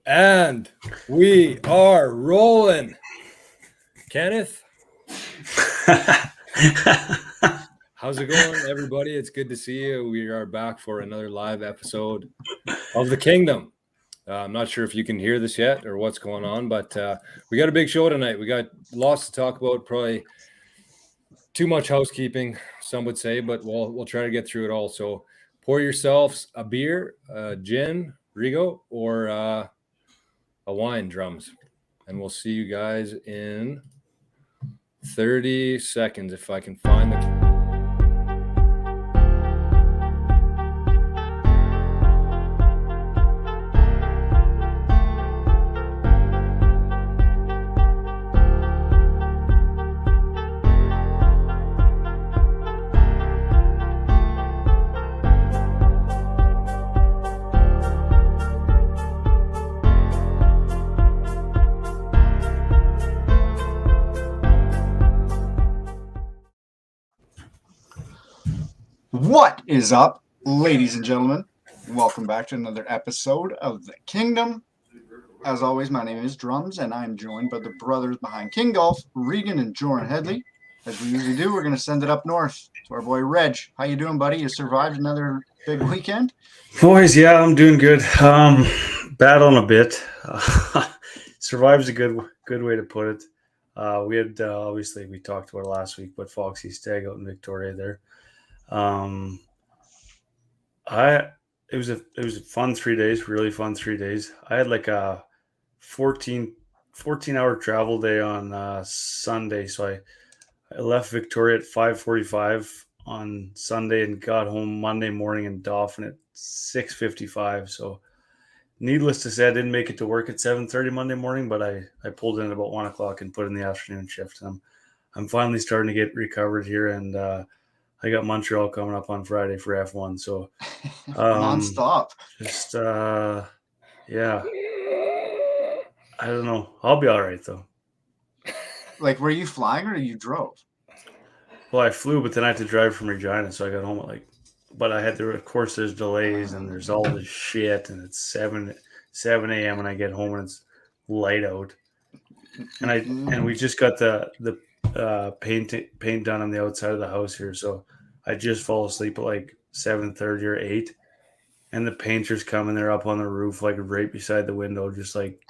And we are rolling. Kenneth, how's it going, everybody? It's good to see you. We are back for another live episode of the Kingdom. I'm not sure if you can hear this yet or what's going on, but we got a big show tonight. We got lots to talk about, probably too much housekeeping, some would say, but we'll try to get through it all. So pour yourselves a beer, gin, Rigo, or a wine, Drums. And we'll see you guys in 30 seconds if I can find the... What is up, ladies and gentlemen? Welcome back to another episode of the Kingdom. As always, my name is Drums, and I'm joined by the brothers behind King Golf, Regan and Joran Headley. As we usually do, we're going to send it up north to our boy Reg. How you doing, buddy? You survived another big weekend? Boys, yeah, I'm doing good. Battling a bit. Survive's a good way to put it. We had obviously we talked about it last week, but Foxy Stag out in Victoria there. It was a fun 3 days, really fun 3 days. I had like a 14-hour travel day on Sunday, so I left Victoria at 5:45 on Sunday and got home Monday morning in Dauphin at 6:55. So needless to say, I didn't make it to work at 7:30 Monday morning, but I pulled in at about 1 o'clock and put in the afternoon shift. I'm finally starting to get recovered here, and I got Montreal coming up on Friday for F1. So non-stop. Just yeah. I don't know. I'll be all right though. Like, were you flying or you drove? Well, I flew, but then I had to drive from Regina, so I got home at but I had to, of course, there's delays and there's all this shit, and it's 7 a.m. when I get home and it's light out. And we just got the paint done on the outside of the house here, so I just fall asleep at like 7:30 or 8, and the painters come and they're up on the roof, like right beside the window, just like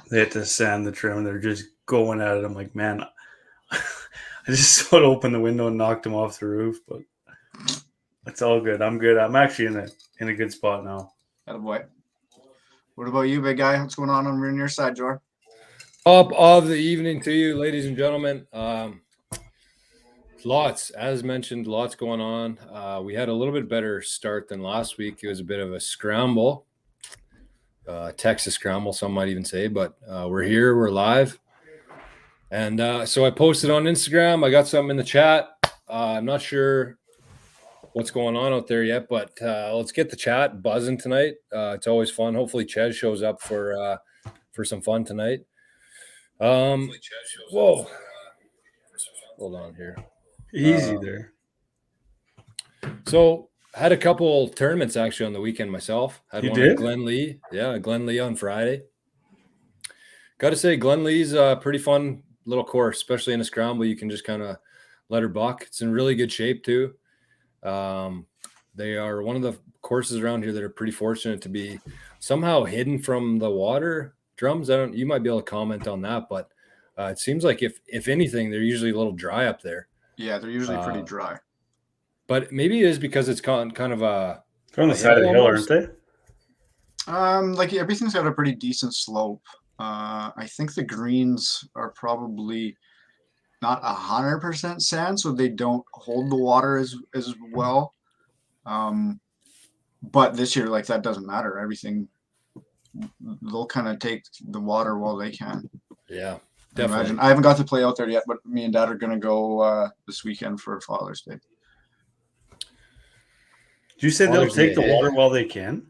they had to sand the trim and they're just going at it. I'm like, man, I just sort of opened the window and knocked them off the roof, but it's all good. I'm good. I'm actually in a good spot now. Attaboy. What about you, big guy? What's going on your side, Jor? Top of the evening to you, ladies and gentlemen. Lots, as mentioned, lots going on. We had a little bit better start than last week. It was a bit of a scramble, Texas scramble, some might even say, but we're here, we're live. And so I posted on Instagram. I got something in the chat. I'm not sure what's going on out there yet, but let's get the chat buzzing tonight. It's always fun. Hopefully Chez shows up for some fun tonight. Whoa. Hold on here. Easy there. So I had a couple tournaments actually on the weekend myself. Had you one did? at Glenlee. Yeah, Glenlee on Friday. Got to say, Glenlee's a pretty fun little course, especially in a scramble. You can just kind of let her buck. It's in really good shape too. They are one of the courses around here that are pretty fortunate to be somehow hidden from the water. Drums, you might be able to comment on that, but it seems like if anything, they're usually a little dry up there. Yeah, they're usually pretty dry. But maybe it is because it's kind of a... They're on the side of the hill, aren't they? Like everything's got a pretty decent slope. I think the greens are probably not 100% sand, so they don't hold the water as well. But this year, like, that doesn't matter. Everything, they'll kind of take the water while they can. Yeah, definitely. I haven't got to play out there yet, but me and Dad are going to go this weekend for Father's Day. Did you say they'll take the water while they can?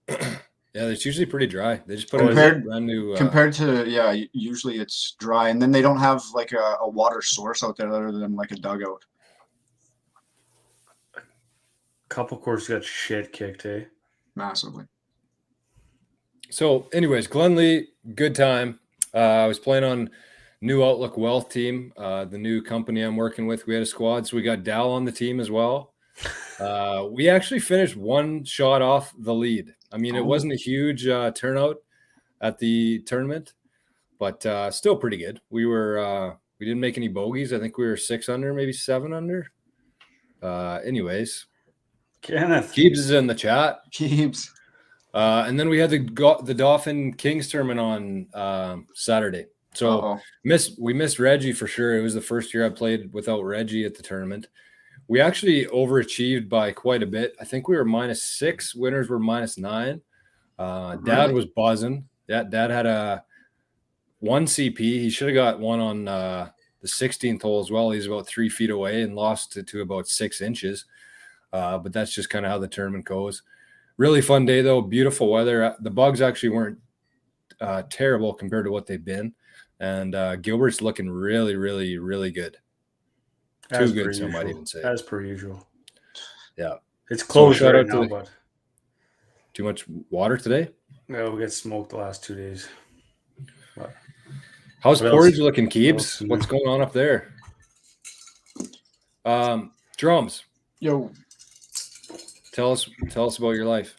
Yeah, it's usually pretty dry. They just put in a brand new... Compared to, usually it's dry. And then they don't have like a water source out there other than like a dugout. Couple courses got shit kicked, eh? Massively. So, anyways, Glenlee, good time. I was playing on New Outlook Wealth team, the new company I'm working with. We had a squad, so we got Dal on the team as well. We actually finished one shot off the lead. I mean, it wasn't a huge turnout at the tournament, but still pretty good. We didn't make any bogeys. I think we were 6 under, maybe 7 under. Anyways, Kenneth Keebs is in the chat. Keeps. And then we had the Dauphin Kings tournament on Saturday. So we missed Reggie for sure. It was the first year I played without Reggie at the tournament. We actually overachieved by quite a bit. I think we were -6. Winners were -9. Dad was buzzing. Dad had a 1 CP. He should have got one on the 16th hole as well. He's about 3 feet away and lost to about 6 inches. But that's just kind of how the tournament goes. Really fun day, though. Beautiful weather. The bugs actually weren't terrible compared to what they've been. And Gilbert's looking really, really, really good. Too good, some might even say. As per usual. Yeah. It's closed So right now, but too much water today? no, we got smoked the last 2 days. But how's what Portage else? looking, What Keebs? else? What's going on up there? Drums. Yo. Tell us about your life.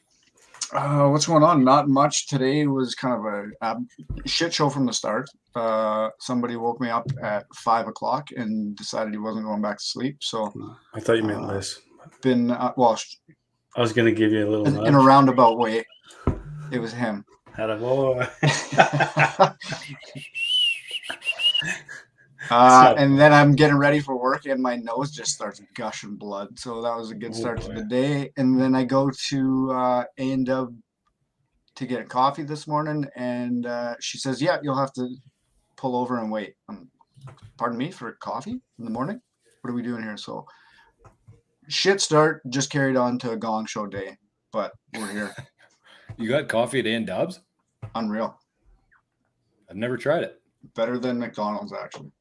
What's going on? Not much. Today was kind of a shit show from the start. Somebody woke me up at 5 o'clock and decided he wasn't going back to sleep. So I thought you meant Liz. been I was going to give you a little in a roundabout way. It was him. Had a boy. And then I'm getting ready for work and my nose just starts gushing blood. So that was a good start to the day. And then I go to A&W to get a coffee this morning. And she says, yeah, you'll have to pull over and wait. Pardon me, for coffee in the morning? What are we doing here? So shit start, just carried on to a gong show day. But we're here. You got coffee at A&W's? Unreal. I've never tried it. Better than McDonald's, actually.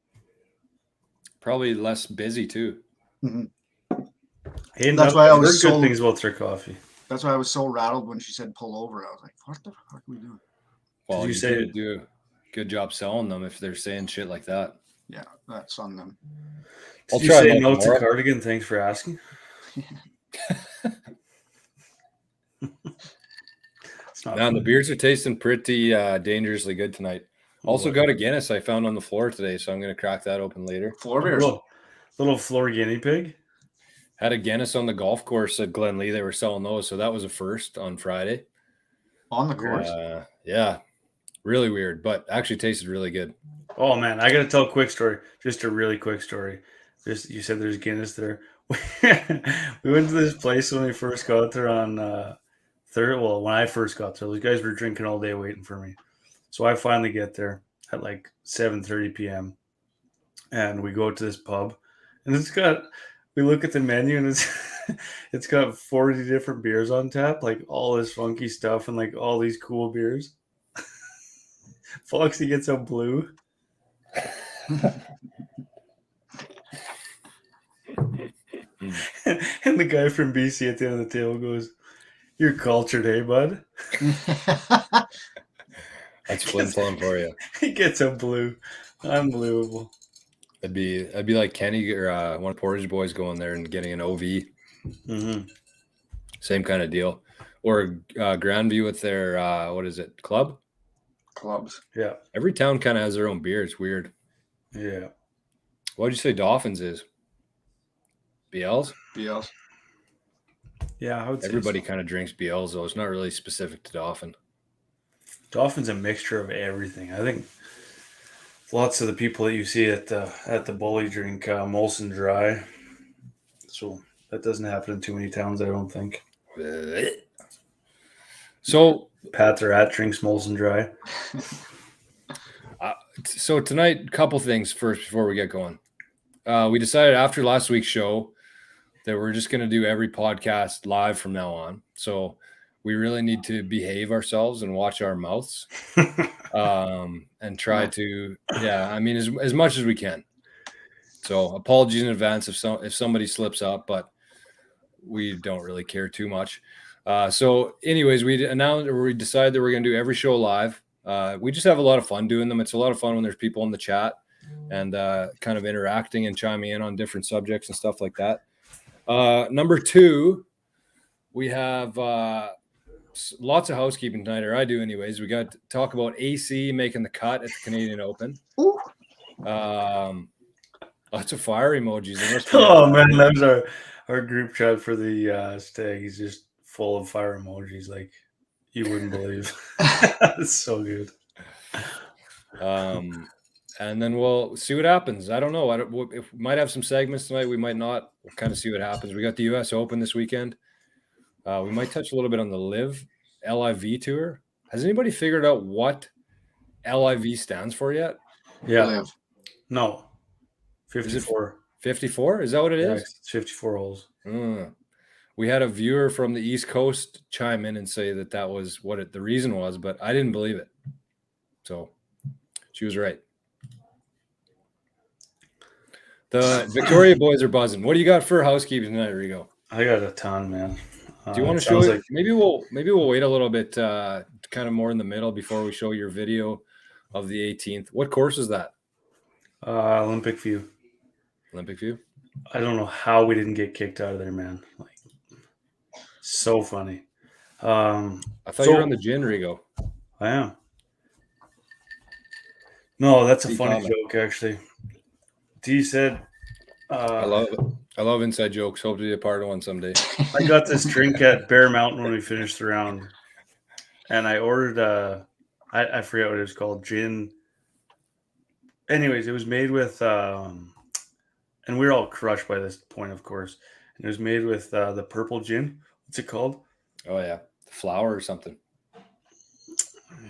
Probably less busy too. Mm-hmm. That's why I was good things about their coffee. That's why I was so rattled when she said pull over. I was like, what the fuck are we doing? Well, you say do a good job selling them if they're saying shit like that. Yeah, that's on them. Did you say no to cardigan? Thanks for asking. Man, the beers are tasting pretty dangerously good tonight. Also got a Guinness I found on the floor today, so I'm going to crack that open later. Floor beers. Little floor guinea pig. Had a Guinness on the golf course at Glenlee. They were selling those, so that was a first on Friday. On the course? Yeah. Really weird, but actually tasted really good. Oh, man. I got to tell a quick story. Just a really quick story. You said there's Guinness there. We went to this place when we first got there on when I first got there. Those guys were drinking all day waiting for me. So I finally get there at like 7:30 p.m. and we go to this pub, and we look at the menu and it's got 40 different beers on tap, like all this funky stuff and like all these cool beers. Foxy gets a blue. And the guy from BC at the end of the table goes, "You're cultured, hey, bud?" That's flim-flom for you. He gets a blue. Unbelievable. It'd be like Kenny or one of Portage boys going there and getting an OV. Mm-hmm. Same kind of deal. Or Grandview with their what is it? Clubs. Yeah. Every town kind of has their own beer. It's weird. Yeah. What'd you say Dolphins is? BLs? BLs. Yeah, I would say everybody kind of drinks BLs though. It's not really specific to Dolphin. Dolphin's a mixture of everything. I think lots of the people that you see at the Bully drink Molson Dry. So that doesn't happen in too many towns, I don't think. So Pat the Rat drinks Molson Dry. So tonight, a couple things first before we get going. We decided after last week's show that we're just going to do every podcast live from now on. So we really need to behave ourselves and watch our mouths and try to, as much as we can. So apologies in advance if somebody slips up, but we don't really care too much. So anyways, we decided that we're going to do every show live. We just have a lot of fun doing them. It's a lot of fun when there's people in the chat and kind of interacting and chiming in on different subjects and stuff like that. Number 2, we have lots of housekeeping tonight, or I do anyways. We got to talk about AC making the cut at the Canadian Open. Lots of fire emojis. Oh man, that was our group chat for the stag. He's just full of fire emojis like you wouldn't believe. It's so good. And then we'll see what happens. I don't know. If we might have some segments tonight, we might not. We'll kind of see what happens. We got the U.S. Open this weekend. We might touch a little bit on the LIV Tour. Has anybody figured out what LIV stands for yet? Yeah. Live. No. 54. 54? Is that what it is? It's 54 holes. We had a viewer from the East Coast chime in and say that was what the reason was, but I didn't believe it. So she was right. The Victoria boys are buzzing. What do you got for housekeeping tonight, Rigo? I got a ton, man. Do you want to show it? Maybe we'll wait a little bit, kind of more in the middle before we show your video of the 18th. What course is that? Olympic View. Olympic View. I don't know how we didn't get kicked out of there, man. Like, so funny. I thought you were on the gin, Rigo. I am. No, that's a funny joke, actually. D said, I love it. I love inside jokes. Hope to be a part of one someday. I got this drink at Bear Mountain when we finished the round, and I ordered I forget what it was called, gin. Anyways, it was made with and we were all crushed by this point, of course. And it was made with the purple gin. What's it called? Oh yeah, flower or something.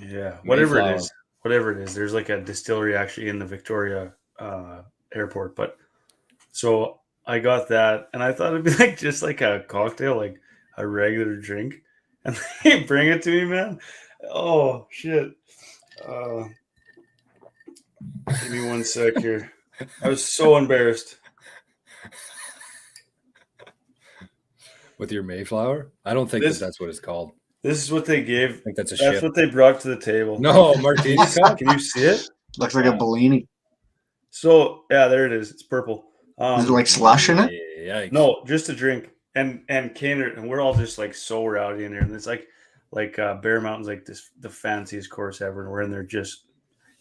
Yeah, whatever it is. Whatever it is. There's like a distillery actually in the Victoria airport. But so I got that, and I thought it'd be like just like a cocktail, like a regular drink. And they bring it to me, man. Oh shit. Give me 1 sec here. I was so embarrassed. With your Mayflower? I don't think that's what it's called. This is what they gave. I think that's That's what they brought to the table. No, martini cup. Can you see it? Looks like a Bellini. So yeah, there it is. It's purple. Is it like slush in it? Yikes. No, just a drink. And Kngdom, and we're all just like so rowdy in there. And it's like Bear Mountain's like the fanciest course ever. And we're in there just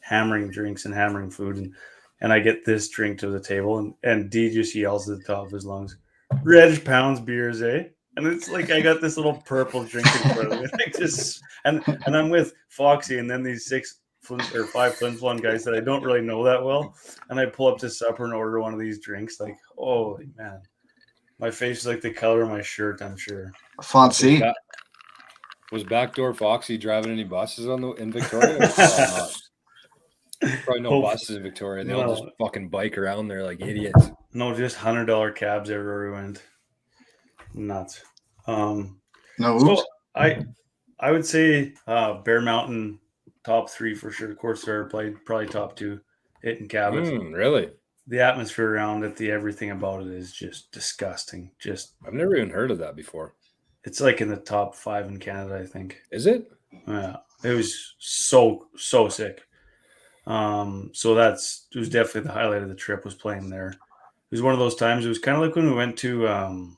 hammering drinks and hammering food. And I get this drink to the table, and D just yells at the top of his lungs, "Reg pounds beers, eh?" And it's like I got this little purple drink in front of me. Like just and I'm with Foxy and then these 5 Flin Flon guys that I don't really know that well. And I pull up to supper and order one of these drinks. Like, holy man. My face is like the color of my shirt, I'm sure. Fancy. Was Backdoor Foxy driving any buses in Victoria? Probably no buses in Victoria. They all just fucking bike around there like idiots. No, just $100 cabs everywhere we went. Nuts. No. So I would say Bear Mountain top 3 for sure. Coursera played probably top 2. It and Cabot. Really? The atmosphere around it, everything about it is just disgusting. I've never even heard of that before. It's like in the top 5 in Canada, I think. Is it? Yeah. It was so sick. So it was definitely the highlight of the trip, was playing there. It was one of those times. It was kind of like when we went to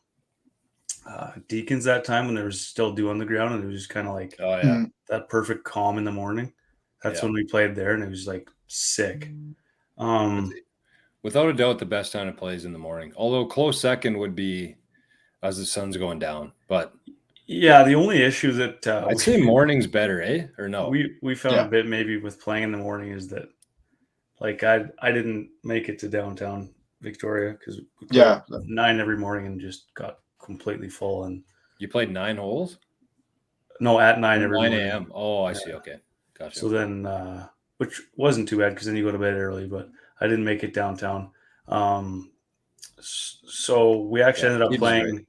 Deacons that time when there was still dew on the ground, and it was just kind of like that perfect calm in the morning. That's when we played there, and it was like sick. Without a doubt, the best time to play is in the morning. Although close second would be as the sun's going down. But yeah, the only issue that I'd say morning's better, eh? Or no? We found a bit maybe with playing in the morning is that like I didn't make it to downtown Victoria because we played 9 every morning and just got completely full. And you played 9 holes? No, at 9 every 9 morning. a.m. Oh, I see. Okay, gotcha. So then, which wasn't too bad because then you go to bed early, but I didn't make it downtown. So we actually ended up playing. Right.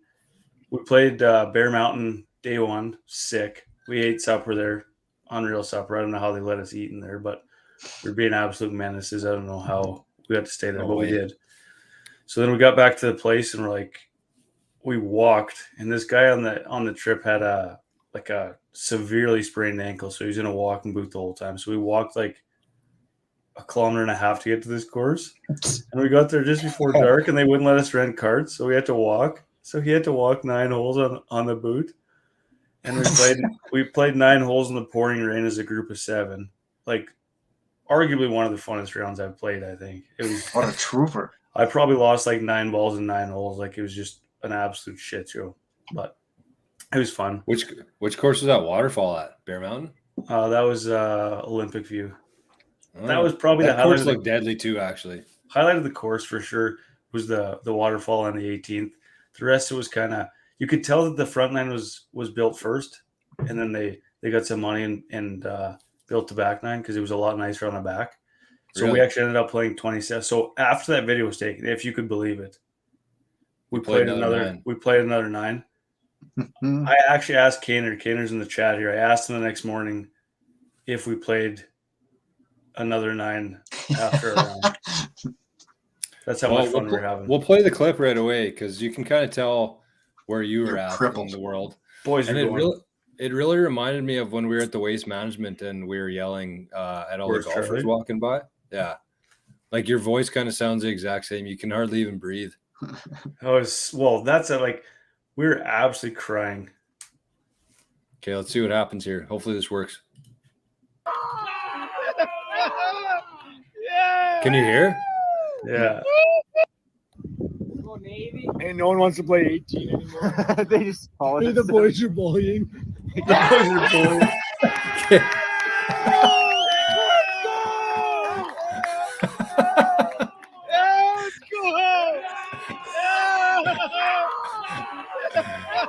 We played Bear Mountain day 1, sick. We ate supper there, unreal supper. I don't know how they let us eat in there, but we're being absolute menaces. I don't know how we had to stay there, but we did. So then we got back to the place and we're like, we walked, and this guy on the trip had a severely sprained ankle, so he was in a walking boot the whole time. So we walked like 1.5 kilometers to get to this course, and we got there just before dark, and they wouldn't let us rent carts, so we had to walk. So he had to walk 9 holes on the boot, and we played 9 holes in the pouring rain as a group of 7. Like, arguably one of the funnest rounds I've played. I think it was. What a trooper! I probably lost like 9 balls in 9 holes. Like, it was just an absolute shit show, but it was fun. Which course was that waterfall at? Bear Mountain? That was Olympic View. Oh, That was probably that the course highlight. looked deadly too, actually. Highlight of the course for sure was the waterfall on the 18th. The rest it was kind of, you could tell that the front nine was built first, and then they got some money and built the back nine because it was a lot nicer on the back. So Really? we actually ended up playing 27. So after that video was taken, if you could believe it, we played another 9. I actually asked Kner's in the chat here. I asked him the next morning if we played another 9 after a round. That's how much fun we're having. We'll play the clip right away because you can kind of tell where you're at crippled. in the world. Boys, and it really reminded me of when we were at the Waste Management and we were yelling at all Where's the golfers Charlie? walking by. Yeah. Like your voice kind of sounds the exact same. You can hardly even breathe. That's we were absolutely crying. Okay, let's see what happens here. Hopefully this works. Can you hear? Yeah. And no one wants to play 18 anymore. They just call it. The boys are bullying. The boys are bullying.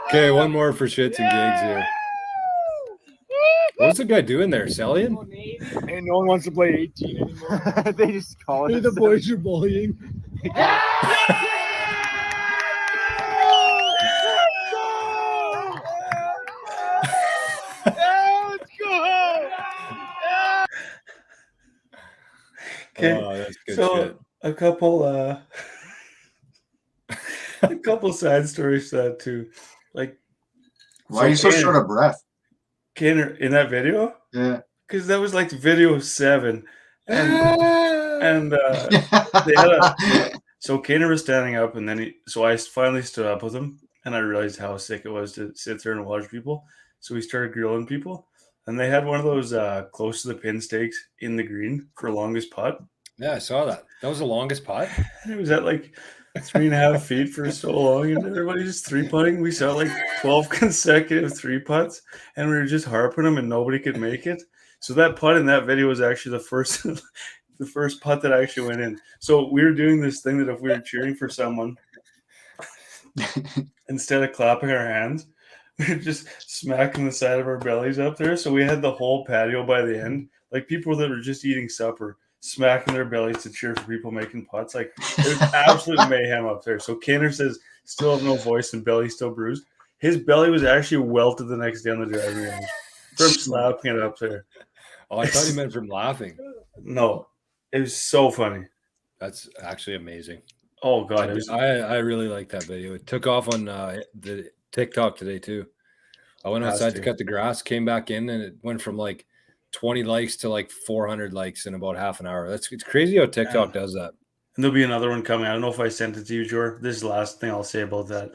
Okay, one more for shits and gigs here. What's the guy doing there? Selling? And no one wants to play 18 anymore. They just call it. The boys are bullying. Okay, oh, that's good so shit. a couple side stories to that too. Like, Why are you so short of breath? Kner in that video? Yeah. Because that was like video 7, and they had so Kner was standing up, and then I finally stood up with him, and I realized how sick it was to sit there and watch people. So we started grilling people, and they had one of those close to the pin stakes in the green for longest putt. Yeah, I saw that. That was the longest putt. And it was at like 3.5 feet for so long, and everybody just 3-putting. We saw like 12 consecutive 3-putts, and we were just harping them, and nobody could make it. So that putt in that video was actually the first putt that actually went in. So we were doing this thing that if we were cheering for someone, instead of clapping our hands, we were just smacking the side of our bellies up there. So we had the whole patio by the end, like people that were just eating supper, smacking their bellies to cheer for people making putts. Like, it was absolute mayhem up there. So Kner says, still have no voice and belly still bruised. His belly was actually welted the next day on the driving range from slapping it up there. Oh, I thought you meant from laughing. No, it was so funny. That's actually amazing. Oh God, I really like that video. It took off on the TikTok today too. I went outside to cut the grass, came back in, and it went from like 20 likes to like 400 likes in about half an hour. It's crazy how TikTok does that. And there'll be another one coming. I don't know if I sent it to you, Jor. This is the last thing I'll say about that.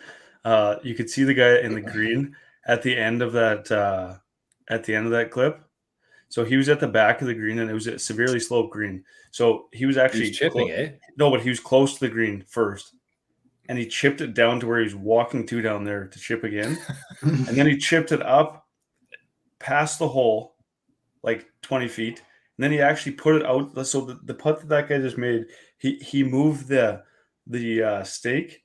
You could see the guy in the green at the end of that clip. So he was at the back of the green, and it was a severely sloped green. So he was actually chipping, No, but he was close to the green first, and he chipped it down to where he was walking to down there to chip again, and then he chipped it up past the hole, like 20 feet, and then he actually put it out. So the putt that guy just made, he moved the stake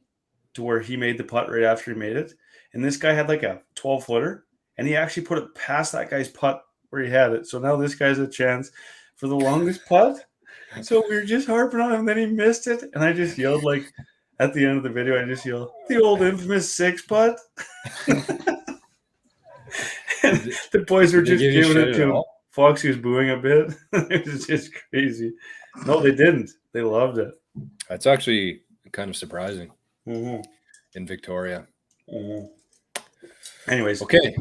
to where he made the putt right after he made it, and this guy had like a 12-footer, and he actually put it past that guy's putt where he had it. So now this guy's a chance for the longest putt. So we were just harping on him, then he missed it, and I just yelled, like, at the end of the video, I just yelled, the old infamous 6-putt. And the boys were just giving it to him. Foxy was booing a bit. It was just crazy. No, they didn't. They loved it. That's actually kind of surprising in Victoria. Anyways, Okay.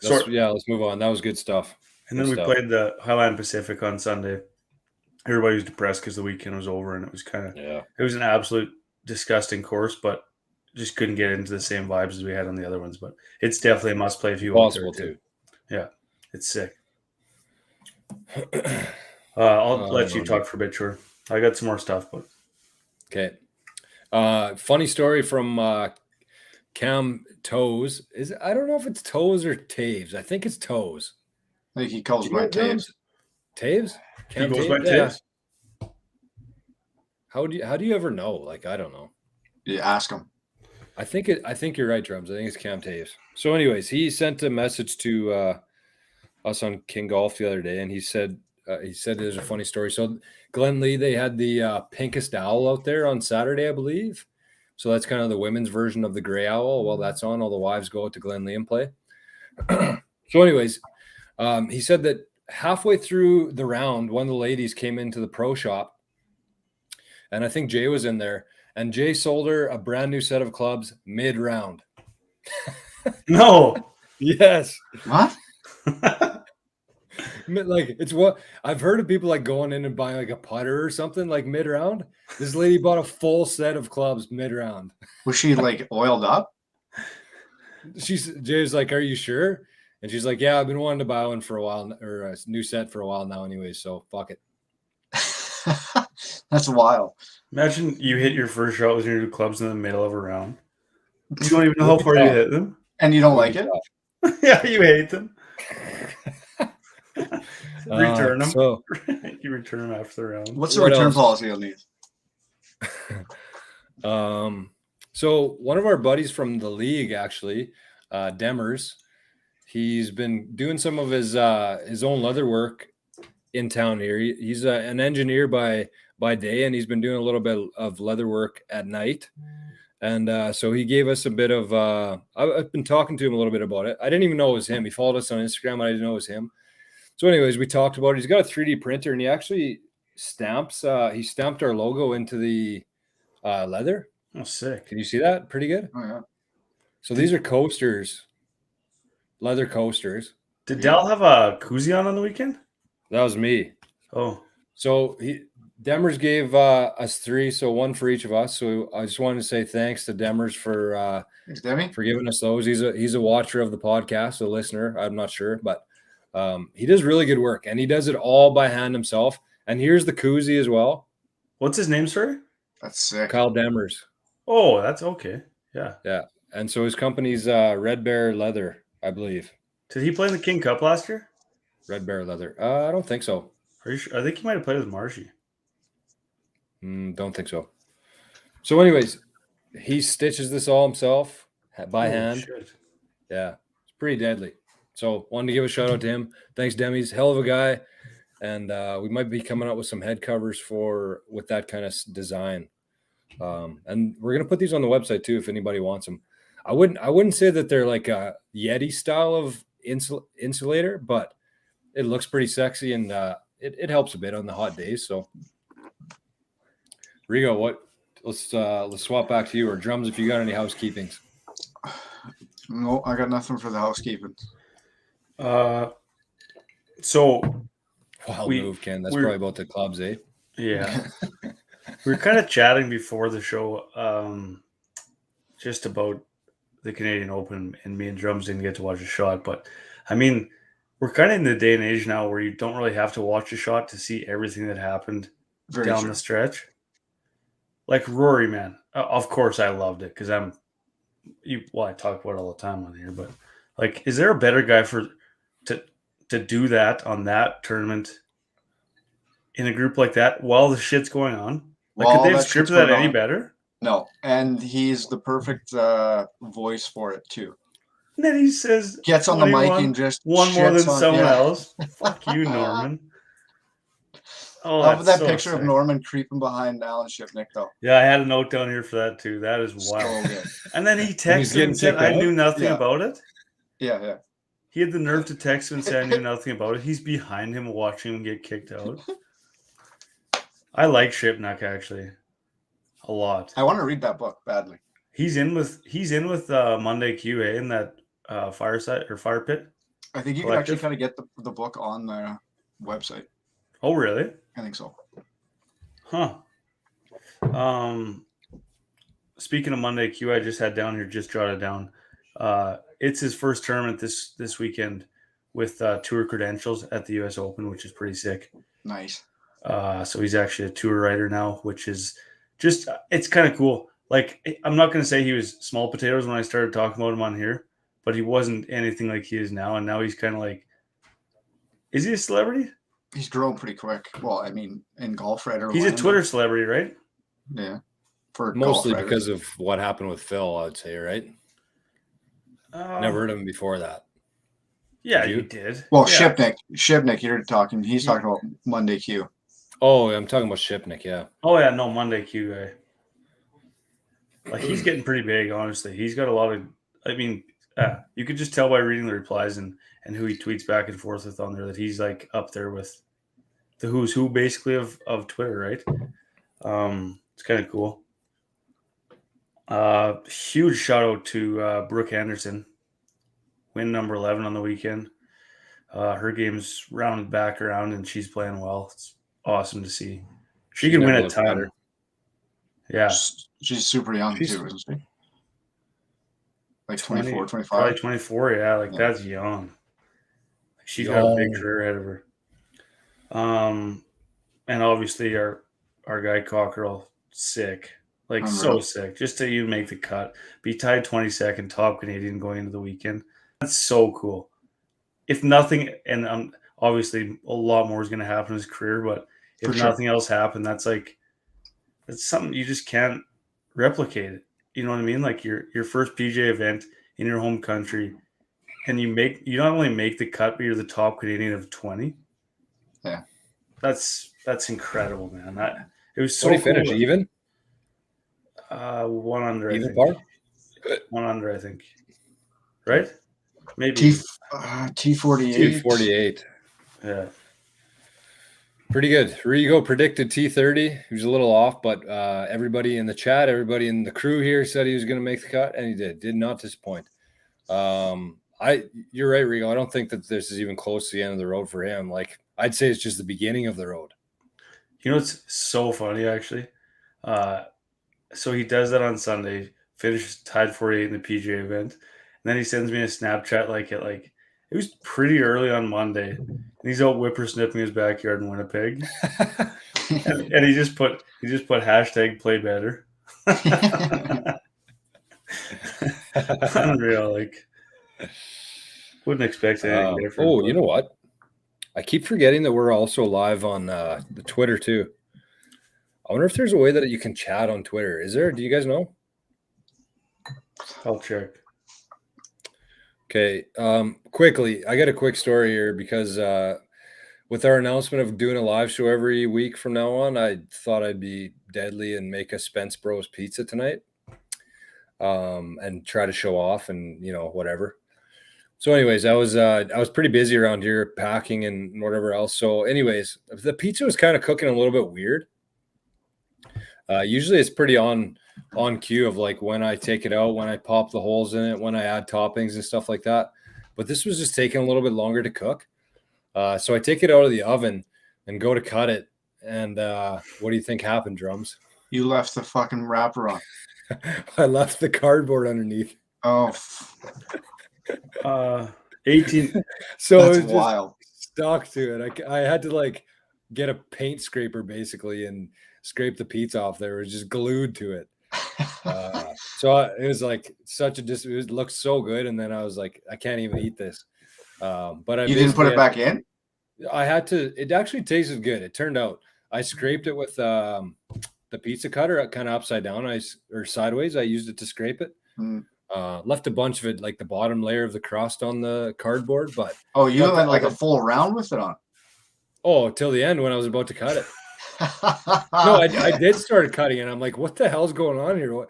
So- Let's move on. That was good stuff. and then Good we stuff. played the Highland Pacific on Sunday. Everybody was depressed because the weekend was over, and it was it was an absolute disgusting course, but just couldn't get into the same vibes as we had on the other ones. But it's definitely a must play if you want Possible to. too. Yeah, it's sick. I'll let you Um, talk for a bit, sure. I got some more stuff, but Okay. Funny story from Cam Toes. I don't know if it's Toes or Taves. I think it's Toes. I think he calls Do you my know tapes. Taves? he goes by Taves? Tibbs. How do you ever know? Like, I don't know. You ask him. I think you're right, Drums. I think it's Cam Taves. So, anyways, he sent a message to us on King Golf the other day, and he said there's a funny story. So, Glen Lee, they had the pinkest owl out there on Saturday, I believe. So that's kind of the women's version of the gray owl. Well, that's on. All the wives go out to Glen Lee and play. So, anyways, he said that halfway through the round, one of the ladies came into the pro shop, and I think Jay was in there, and Jay sold her a brand new set of clubs mid-round. No. Yes. What? Like, it's what I've heard of people like going in and buying like a putter or something like mid-round. This lady bought a full set of clubs mid-round. Was she like oiled up? Jay's like, "Are you sure?" And she's like, "Yeah, I've been wanting to buy one for a while, or a new set for a while now anyway, so fuck it." That's wild. Imagine you hit your first shot with your new clubs in the middle of a round. You don't even know how far you hit them. And you don't like it? Yeah, you hate them. Return them. So You return them after the round. What's the What return else? policy on these? So one of our buddies from the league, actually, Demers, he's been doing some of his own leather work in town here. He's an engineer by day, and he's been doing a little bit of leather work at night. And so he gave us a bit of I've been talking to him a little bit about it. I didn't even know it was him. He followed us on Instagram, and I didn't know it was him. So anyways, we talked about it. He's got a 3D printer, and he actually stamped our logo into the leather. Oh, sick. Can you see that? Pretty good. Oh, yeah. So these are coasters, leather coasters. Did Dal have a koozie on the weekend? That was me. Oh, So Demers gave us 3, so one for each of us. So I just wanted to say thanks to Demers for Thanks, Demi. giving us those. He's a watcher of the podcast, a listener. I'm not sure, but he does really good work, and he does it all by hand himself. And here's the koozie as well. what's his name, sorry? That's sick. Kyle Demers. Oh, that's okay. Yeah. Yeah. And so his company's Red Bear Leather, I believe. Did he play in the King Cup last year? Red Bear Leather. I don't think so. Are you sure? I think he might have played with Marshy. Don't think so. So anyways, he stitches this all himself by hand. Shit. Yeah. It's pretty deadly. So wanted to give a shout out to him. Thanks, Demi's. Hell of a guy. And we might be coming out with some head covers with that kind of design. And we're gonna put these on the website too if anybody wants them. I wouldn't say that they're like a Yeti style of insulator, but it looks pretty sexy, and it helps a bit on the hot days. So Rigo, let's swap back to you, or Drums if you got any housekeepings. No, I got nothing for the housekeeping. So Wild move, Ken. That's probably about the clubs, eh? yeah. We were kind of chatting before the show just about the Canadian Open, and me and Drums didn't get to watch a shot. But, I mean, we're kind of in the day and age now where you don't really have to watch a shot to see everything that happened Very down true. the stretch. Like Rory, man. Of course I loved it because I talk about it all the time on here. But, like, is there a better guy to do that on that tournament in a group like that while the shit's going on? Like, While could they have that shit's scripted that going any on. better? No, and he's the perfect voice for it too. And then he says, Gets on the mic 21, and just one more than shits on- someone yeah. else. Fuck you, Norman. Oh, Love that's that so picture of sick. Norman creeping behind Alan Shipnick though. Yeah, I had a note down here for that too. That is So wild. good. And then he he's texted getting and said, kicked I out? knew nothing Yeah. about it. Yeah. He had the nerve to text him and say, I knew nothing about it. He's behind him watching him get kicked out. I like Shipnuck, actually, a lot. I want to read that book badly. He's in with Monday QA in that fireside or fire pit. I think you can actually kind of get the book on the website. Oh, really? I think so. Huh. Speaking of Monday Q, I just had down here, just jotted down. It's his first tournament this weekend with tour credentials at the US Open, which is pretty sick. Nice. So he's actually a tour rider now, which is just, it's kind of cool. Like, I'm not going to say he was small potatoes when I started talking about him on here, but he wasn't anything like he is now. And now he's kind of like, is he a celebrity? He's grown pretty quick. Well, I mean, in golf, right? He's a Twitter celebrity, right? Yeah. For mostly because of what happened with Phil, I'd say, right? Never heard of him before that. Yeah, you did. Well, yeah. Shipnick, you're talking. He's talking about Monday Q. Oh, I'm talking about Shipnick, yeah. Oh, yeah, no, Monday Q guy. Like, he's getting pretty big, honestly. He's got a lot of, I mean, you could just tell by reading the replies and who he tweets back and forth with on there that he's, like, up there with the who's who, basically, of Twitter, right? It's kind of cool. Huge shout out to Brooke Anderson, win number 11 on the weekend. Her game's rounded back around and she's playing well. It's awesome to see. She can win a ton. Better. Yeah. She's super young too, isn't she? Like 24, 25? Probably 24, yeah. Like, that's young. She's got a big career ahead of her. And obviously our guy Cockerill, sick. Like, so sick. Just to even make the cut. Be tied 22nd, top Canadian going into the weekend. That's so cool. If nothing, and obviously a lot more is going to happen in his career, but if nothing else happened, that's something you just can't replicate it. You know what I mean? Like, your first PGA event in your home country, and you not only make the cut, but you're the top Canadian of 20. Yeah. That's incredible, man. It was so cool. Finish even? One under, even I think. Par? One under, I think. Right? Maybe. T48. T48. Yeah. Pretty good. Rigo predicted T30. He was a little off, but everybody in the chat, everybody in the crew here said he was going to make the cut, and he did not disappoint. You're right, Rigo. I don't think that this is even close to the end of the road for him. Like, I'd say it's just the beginning of the road. You know, it's so funny, actually. So he does that on Sunday, finishes tied 48 in the PGA event, and then he sends me a Snapchat it was pretty early on Monday, and he's out whippersnipping his backyard in Winnipeg, and he just put hashtag play better. Unreal, like, wouldn't expect anything different. Oh, you know what? I keep forgetting that we're also live on the Twitter too. I wonder if there's a way that you can chat on Twitter. Is there? Do you guys know? I'll check. Okay. Quickly, I got a quick story here because with our announcement of doing a live show every week from now on, I thought I'd be deadly and make a Spence Bros pizza tonight and try to show off and, whatever. So anyways, I was pretty busy around here packing and whatever else. So anyways, the pizza was kind of cooking a little bit weird. Usually it's pretty on cue of like when I take it out, when I pop the holes in it, when I add toppings and stuff like that. But this was just taking a little bit longer to cook. So I take it out of the oven and go to cut it. And what do you think happened, Drums? You left the fucking wrapper on. I left the cardboard underneath. Oh. 18. So that's it was wild. Just stuck to it. I had to get a paint scraper basically and scrape the pizza off there. It was just glued to it. So it was it looked so good. And then I was like, I can't even eat this. But you didn't put it back in? I had to. It actually tasted good. It turned out I scraped it with the pizza cutter kind of upside down or sideways. I used it to scrape it. Left a bunch of it, like the bottom layer of the crust on the cardboard. But you went like a full round with it on? Oh, till the end when I was about to cut it. No, I did start cutting it. I'm like, what the hell's going on here?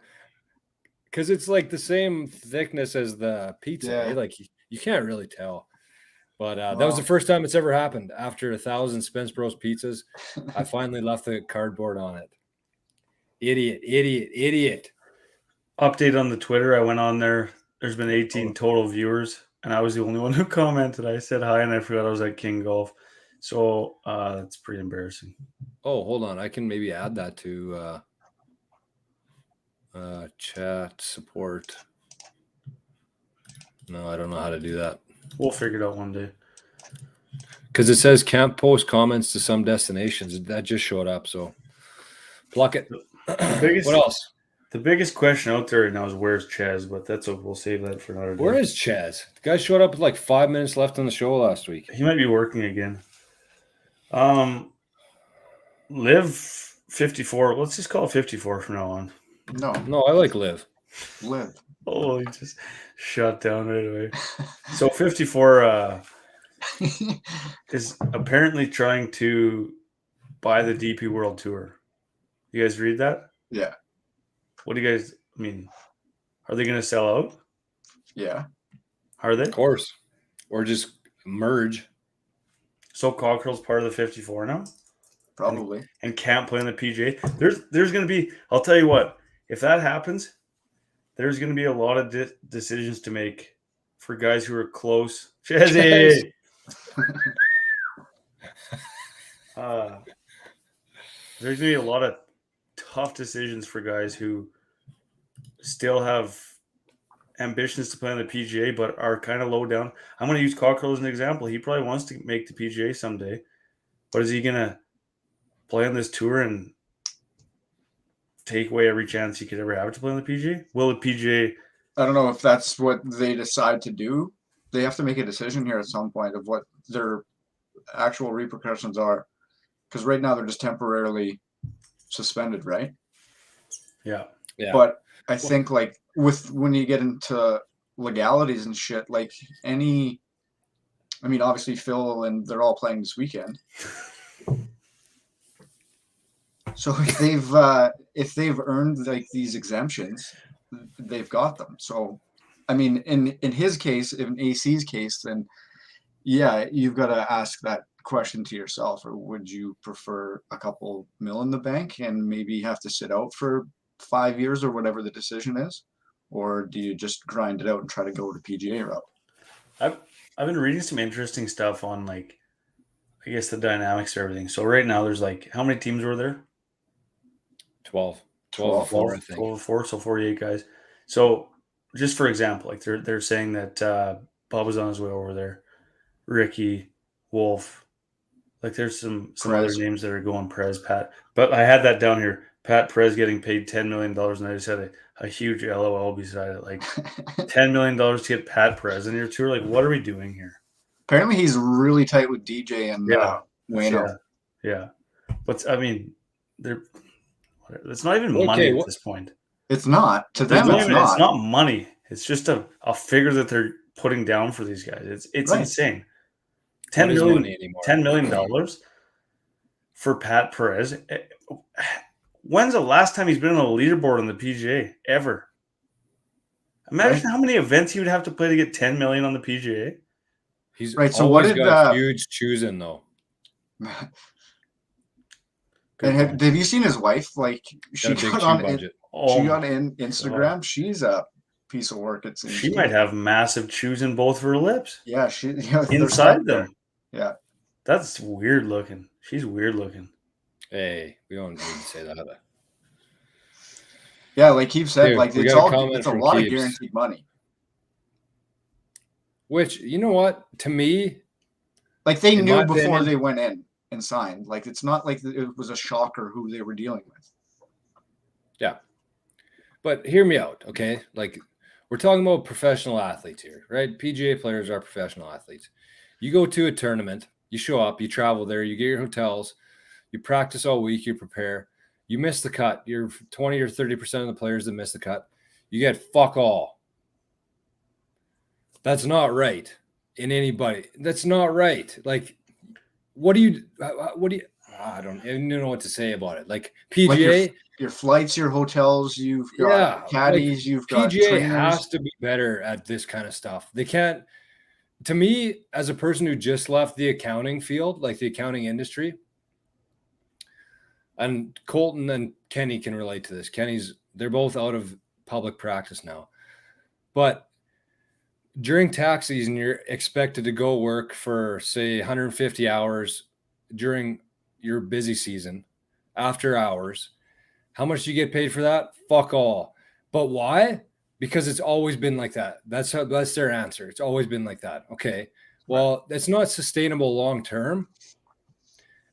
Because it's like the same thickness as the pizza. Yeah. Right? Like you can't really tell. But that was the first time it's ever happened. After 1,000 Spence Bros pizzas, I finally left the cardboard on it. Idiot. Update on the Twitter. I went on there. There's been 18 total viewers, and I was the only one who commented. I said hi, and I forgot I was at King Golf. So that's pretty embarrassing. Oh, hold on. I can maybe add that to chat support. No, I don't know how to do that. We'll figure it out one day. Because it says can't post comments to some destinations. That just showed up, so pluck it. What else? The biggest question out there right now is where's Chaz, but we'll save that for another day. Where is Chaz? The guy showed up with like 5 minutes left on the show last week. He might be working again. LIV 54. Let's just call it 54 from now on. No, I like LIV. LIV. Oh, he just shut down right away. So 54 is apparently trying to buy the DP World Tour. You guys read that? Yeah. What do you guys mean? Are they going to sell out? Yeah. Are they? Of course. Or just merge. So Cockerill's part of the 54 now? Probably. And can't play on the PGA. There's going to be, I'll tell you what, if that happens, there's going to be a lot of decisions to make for guys who are close. Chazzy! There's going to be a lot of tough decisions for guys who still have ambitions to play on the PGA but are kind of low down. I'm going to use Cockerill as an example. He probably wants to make the PGA someday, but is he going to play on this tour and take away every chance he could ever have to play on the PGA? Will the PGA... I don't know if that's what they decide to do. They have to make a decision here at some point of what their actual repercussions are. Because right now they're just temporarily suspended, right? Yeah. But I think like when you get into legalities and shit, like obviously Phil and they're all playing this weekend. So if they've earned like these exemptions, they've got them. So, I mean, in his case, in AC's case, then yeah, you've got to ask that question to yourself. Or would you prefer a couple mil in the bank and maybe have to sit out for 5 years or whatever the decision is, or do you just grind it out and try to go to PGA route? I've been reading some interesting stuff on like, I guess the dynamics of everything. So right now there's like, how many teams were there? 12 or 4, I think. 12 or 4, so 48 guys. So just for example, like they're saying that Bob was on his way over there. Rickie, Wolf, like there's some other names that are going, Perez, Pat. But I had that down here. Pat Perez getting paid $10 million, and I just had a huge LOL beside it. Like $10 million to get Pat Perez in your tour. Like, what are we doing here? Apparently he's really tight with DJ and Wayno. Yeah. But I mean, it's not even money at this point. It's not. To them, it's not. It's not money. It's just a figure that they're putting down for these guys. It's right. Insane. $10 million for Pat Perez. When's the last time he's been on a leaderboard on the PGA ever? Imagine how many events he would have to play to get $10 million on the PGA. He's right. So what did got huge choosing though? And have you seen his wife? Like she got on Instagram. She's a piece of work. It seems she might have massive chews in both of her lips. Yeah, inside them. Yeah, that's weird looking. She's weird looking. Hey, we don't need to say that. Yeah, like Keith said, dude, like it's a lot of guaranteed money. Which, you know what? To me, like they knew before they went in and signed. Like it's not like it was a shocker who they were dealing with. Yeah, but hear me out, okay? Like we're talking about professional athletes here, right? PGA players are professional athletes. You go to a tournament, you show up, you travel there, you get your hotels, you practice all week, you prepare. You miss the cut. You're 20 or 30% of the players that miss the cut. You get fuck all. That's not right in anybody. That's not right. Like, what do you, I don't even know what to say about it. Like PGA. Like your flights, your hotels, you've got caddies, like you've got PGA trainers. Has to be better at this kind of stuff. They can't, to me, as a person who just left the accounting field, like the accounting industry, and Colton and Kenny can relate to this. They're both out of public practice now. But during tax season, you're expected to go work for, say, 150 hours during your busy season, after hours. How much do you get paid for that? Fuck all. But why? Because it's always been like that. That's their answer. It's always been like that. Okay. Well, it's not sustainable long term.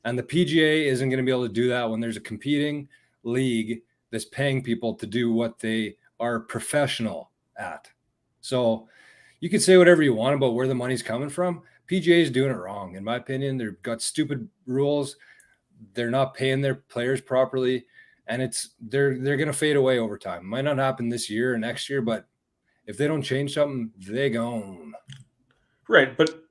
And the PGA isn't going to be able to do that when there's a competing league that's paying people to do what they are professional at. So you can say whatever you want about where the money's coming from. PGA is doing it wrong, in my opinion. They've got stupid rules. They're not paying their players properly, and they're going to fade away over time. Might not happen this year or next year, but if they don't change something, they gone. Right, but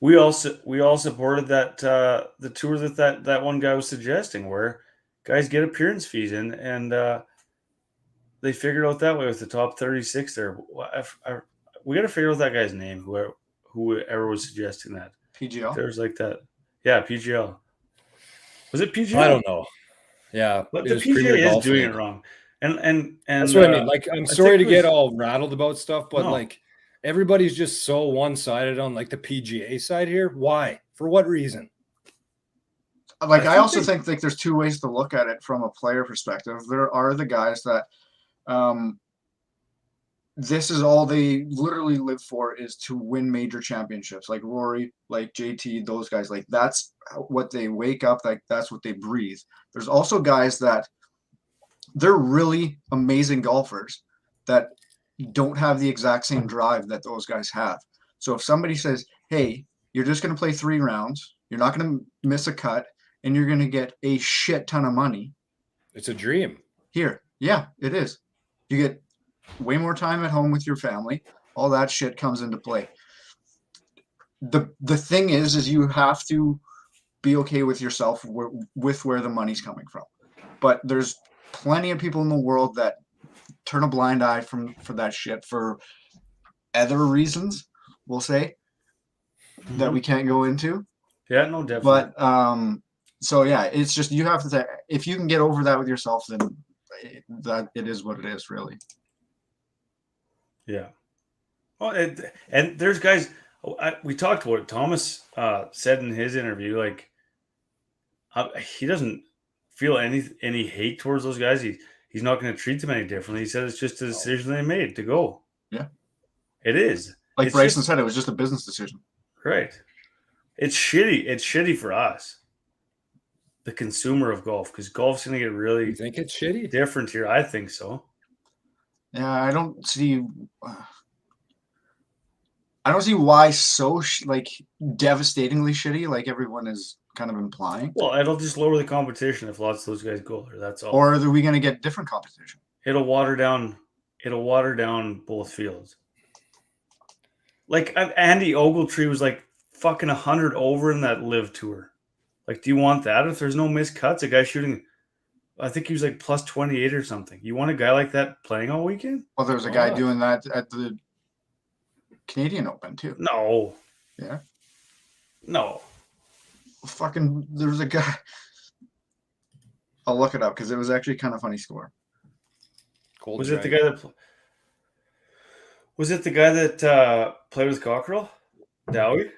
we all supported that the tour that one guy was suggesting, where guys get appearance fees and they figured out that way with the top 36 there. We got to figure out that guy's name, whoever was suggesting that. PGL. There's like that. Yeah, PGL. Was it PGL? I don't know. Yeah. But the PGA is doing it wrong. And that's what I mean. Like, I'm sorry to get all rattled about stuff, but like everybody's just so one-sided on like the PGA side here. Why? For what reason? Like, I also think like there's two ways to look at it from a player perspective. There are the guys that this is all they literally live for, is to win major championships, like Rory, like JT, those guys. Like, that's what they wake up, like that's what they breathe. There's also guys that they're really amazing golfers that don't have the exact same drive that those guys have. So if somebody says, hey, you're just going to play 3 rounds, you're not going to miss a cut, and you're going to get a shit ton of money. It's a dream. Here. Yeah, it is. You get way more time at home with your family. All that shit comes into play. The thing is you have to be okay with yourself with where the money's coming from. But there's plenty of people in the world that turn a blind eye for that shit for other reasons, we'll say, that we can't go into. Yeah, no, definitely. But so yeah, it's just, you have to say, if you can get over that with yourself, then that it is what it is, really. Yeah. Well, and there's guys, we talked about it. Thomas said in his interview, like, he doesn't feel any hate towards those guys. He's not going to treat them any differently. He said it's just a decision they made to go. Yeah. It is. Like it's Bryson said, it was just a business decision. Right. It's shitty. It's shitty for us, the consumer of golf, because golf's going to get really. You think it's shitty? Different here. I think so. Yeah, I don't see why so like devastatingly shitty, like everyone is kind of implying. Well, it'll just lower the competition if lots of those guys go there. That's all. Or are we going to get different competition? It'll water down both fields. Like Andy Ogletree was like fucking 100 over in that LIV Tour. Like, do you want that if there's no missed cuts? A guy shooting, I think he was like plus 28 or something. You want a guy like that playing all weekend? Well, there was a guy doing that at the Canadian Open too. No. Yeah. No. Fucking, there was a guy. I'll look it up because it was actually kind of funny score. Was it the guy that played with Cockerill? Dowie?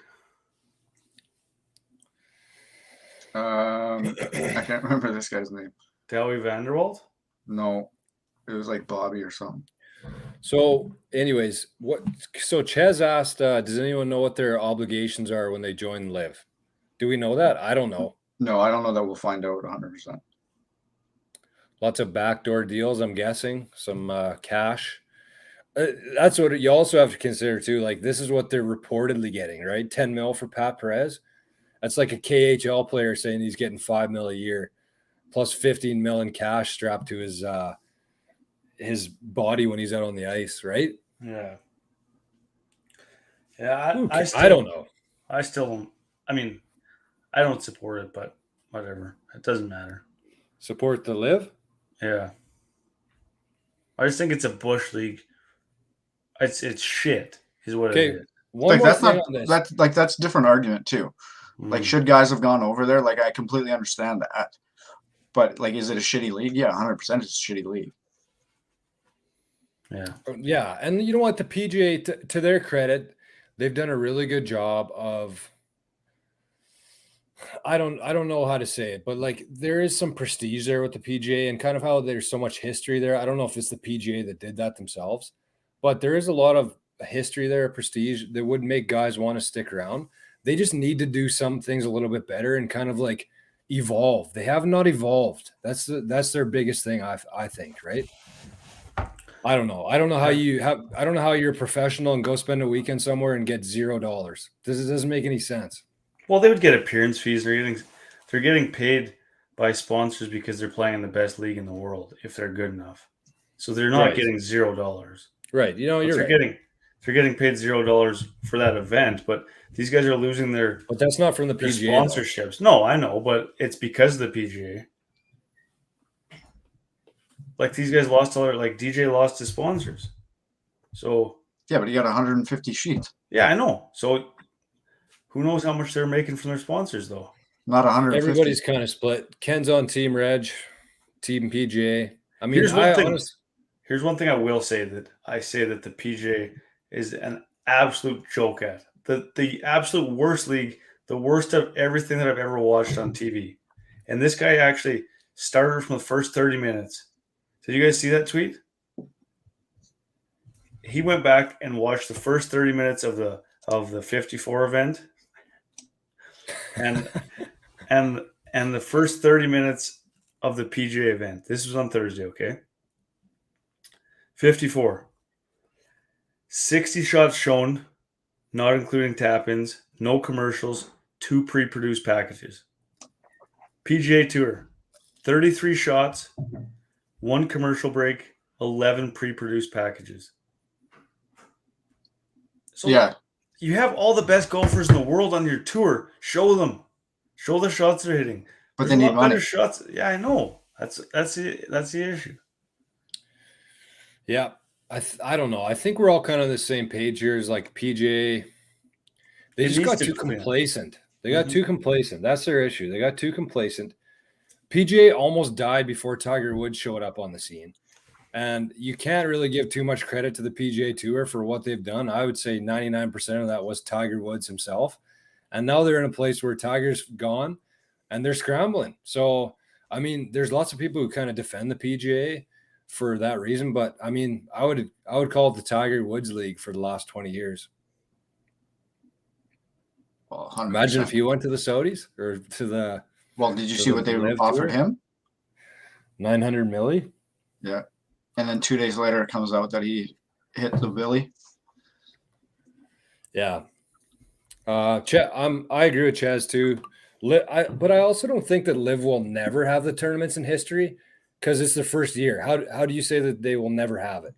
I can't remember this guy's name. Dowie Vanderwald? No, it was like Bobby or something. So, anyways, So Ches asked, does anyone know what their obligations are when they join LIV? Do we know that? I don't know. No, I don't know that. We'll find out 100%. Lots of backdoor deals, I'm guessing. Some cash. That's what you also have to consider too. Like, this is what they're reportedly getting, right? 10 mil for Pat Perez. That's like a KHL player saying he's getting 5 mil a year, plus 15 mil in cash strapped to his body when he's out on the ice, right? Yeah. Yeah, I don't know. I still don't. I mean, I don't support it, but whatever. It doesn't matter. Support the LIV? Yeah. I just think it's a bush league. It's shit, is what it is. Like, that's different argument too. Like, should guys have gone over there? Like, I completely understand that. But like, is it a shitty league? Yeah, 100% it's a shitty league. Yeah. And you know what? The PGA, to their credit, they've done a really good job of. I don't know how to say it, but like there is some prestige there with the PGA and kind of how there's so much history there. I don't know if it's the PGA that did that themselves, but there is a lot of history there, prestige that would make guys want to stick around. They just need to do some things a little bit better and kind of like evolve. They have not evolved. That's their biggest thing, I think, right? I don't know. I don't know how you're a professional and go spend a weekend somewhere and get $0. This doesn't make any sense. Well, they would get appearance fees. They're getting paid by sponsors because they're playing in the best league in the world if they're good enough. So they're not getting $0. Right. You know, they're getting paid $0 for that event, but these guys are losing But that's not from the PGA sponsorships. Though. No, I know, but it's because of the PGA. Like these guys lost like DJ lost his sponsors. So yeah, but he got 150 sheets. Yeah, I know. So who knows how much they're making from their sponsors, though? Not 150. Everybody's kind of split. Ken's on Team Reg, Team PGA. I mean, here's one thing I will say that the PGA is an absolute joke at. The absolute worst league, the worst of everything that I've ever watched on TV. And this guy actually started from the first 30 minutes. Did you guys see that tweet? He went back and watched the first 30 minutes of the 54 event. And the first 30 minutes of the PGA event. This was on Thursday, okay? 54. 60 shots shown, not including tap-ins, no commercials, 2 pre-produced packages. PGA Tour, 33 shots, 1 commercial break, 11 pre-produced packages. So yeah. You have all the best golfers in the world on your tour. Show them. Show the shots they're hitting. But they need money. Shots. Yeah, I know. That's the issue. Yeah. I don't know. I think we're all kind of on the same page here as like PGA. They just got too complacent. They got too complacent. That's their issue. They got too complacent. PGA almost died before Tiger Woods showed up on the scene. And you can't really give too much credit to the PGA Tour for what they've done. I would say 99% of that was Tiger Woods himself. And now they're in a place where Tiger's gone and they're scrambling. So, I mean, there's lots of people who kind of defend the PGA for that reason. But, I mean, I would call it the Tiger Woods League for the last 20 years. Well, imagine if he went to the Saudis or to the – Well, did you see what they offered him? 900 milli? Yeah. And then 2 days later, it comes out that he hit the Billy. Yeah. I agree with Chaz too. But I also don't think that LIV will never have the tournaments in history because it's the first year. How do you say that they will never have it?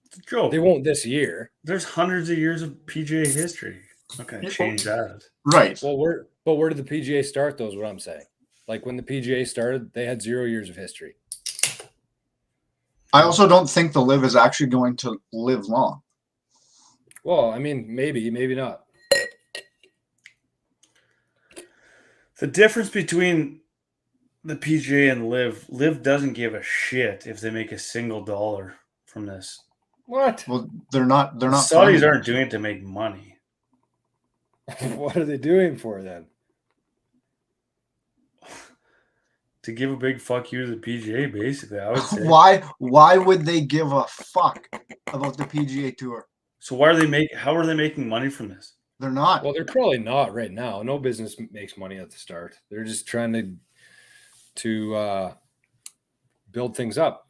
It's a joke. They won't this year. There's hundreds of years of PGA history. I'm not going to change that. Right. Well, where did the PGA start, though, is what I'm saying. Like when the PGA started, they had 0 years of history. I also don't think the LIV is actually going to live long. Well, I mean, maybe not. The difference between the PGA and LIV doesn't give a shit if they make a single dollar from this. What? Well, they're not. The Saudis aren't doing it to make money. What are they doing for then? To give a big fuck you to the PGA, basically, I would say. Why would they give a fuck about the PGA Tour? So how are they making money from this? They're not. Well, they're probably not right now. No business makes money at the start. They're just trying to build things up.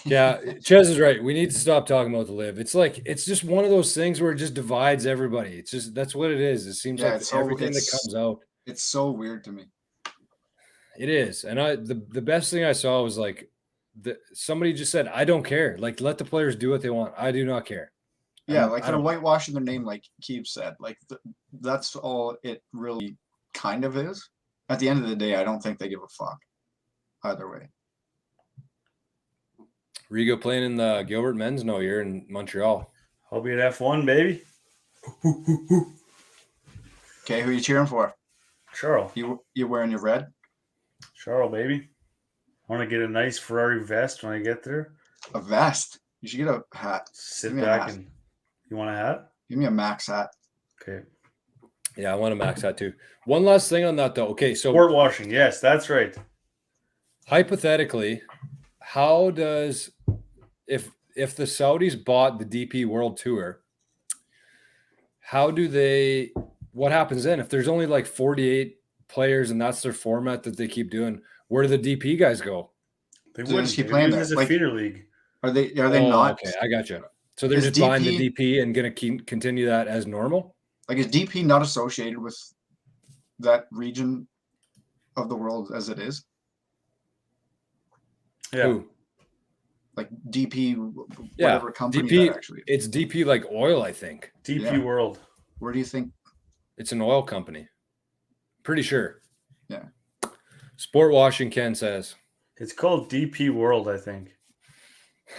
Yeah, Ches is right. We need to stop talking about the LIV. It's just one of those things where it just divides everybody. It's just that's what it is. It seems like everything that comes out. It's so weird to me. It is. And the best thing I saw was like somebody just said, I don't care. Like, let the players do what they want. I do not care. Yeah, like they're whitewashing their name, like Keeb said. Like that's all it really kind of is. At the end of the day, I don't think they give a fuck either way. Rigo playing in the Gilbert men's? No, you're in Montreal. I'll be at F1, baby. Okay, who are you cheering for? Charles. You wearing your red? Charles, baby. Want to get a nice Ferrari vest when I get there? A vest. You should get a hat. Sit Give me a back hat. and you want a hat? Give me a Max hat. Okay. Yeah, I want to max that too. One last thing on that though. Okay, so Sport washing. Yes, that's right. hypothetically, how does if the Saudis bought the DP World Tour, what happens then if there's only like 48 players and that's their format that they keep doing? Where do the DP guys go? They So they wouldn't just keep They playing use it there. as a Like- feeder league. Are they not? Okay, I got you. So they're Is just buying the DP DP and going to continue that as normal? Like, is DP not associated with that region of the world as it is? Yeah. Who? Like DP, Yeah, whatever company DP that actually is. It's DP like oil, I think. DP Yeah. World. Where do you think? It's an oil company. Pretty sure. Yeah. Sport washing, Ken says. It's called DP World, I think.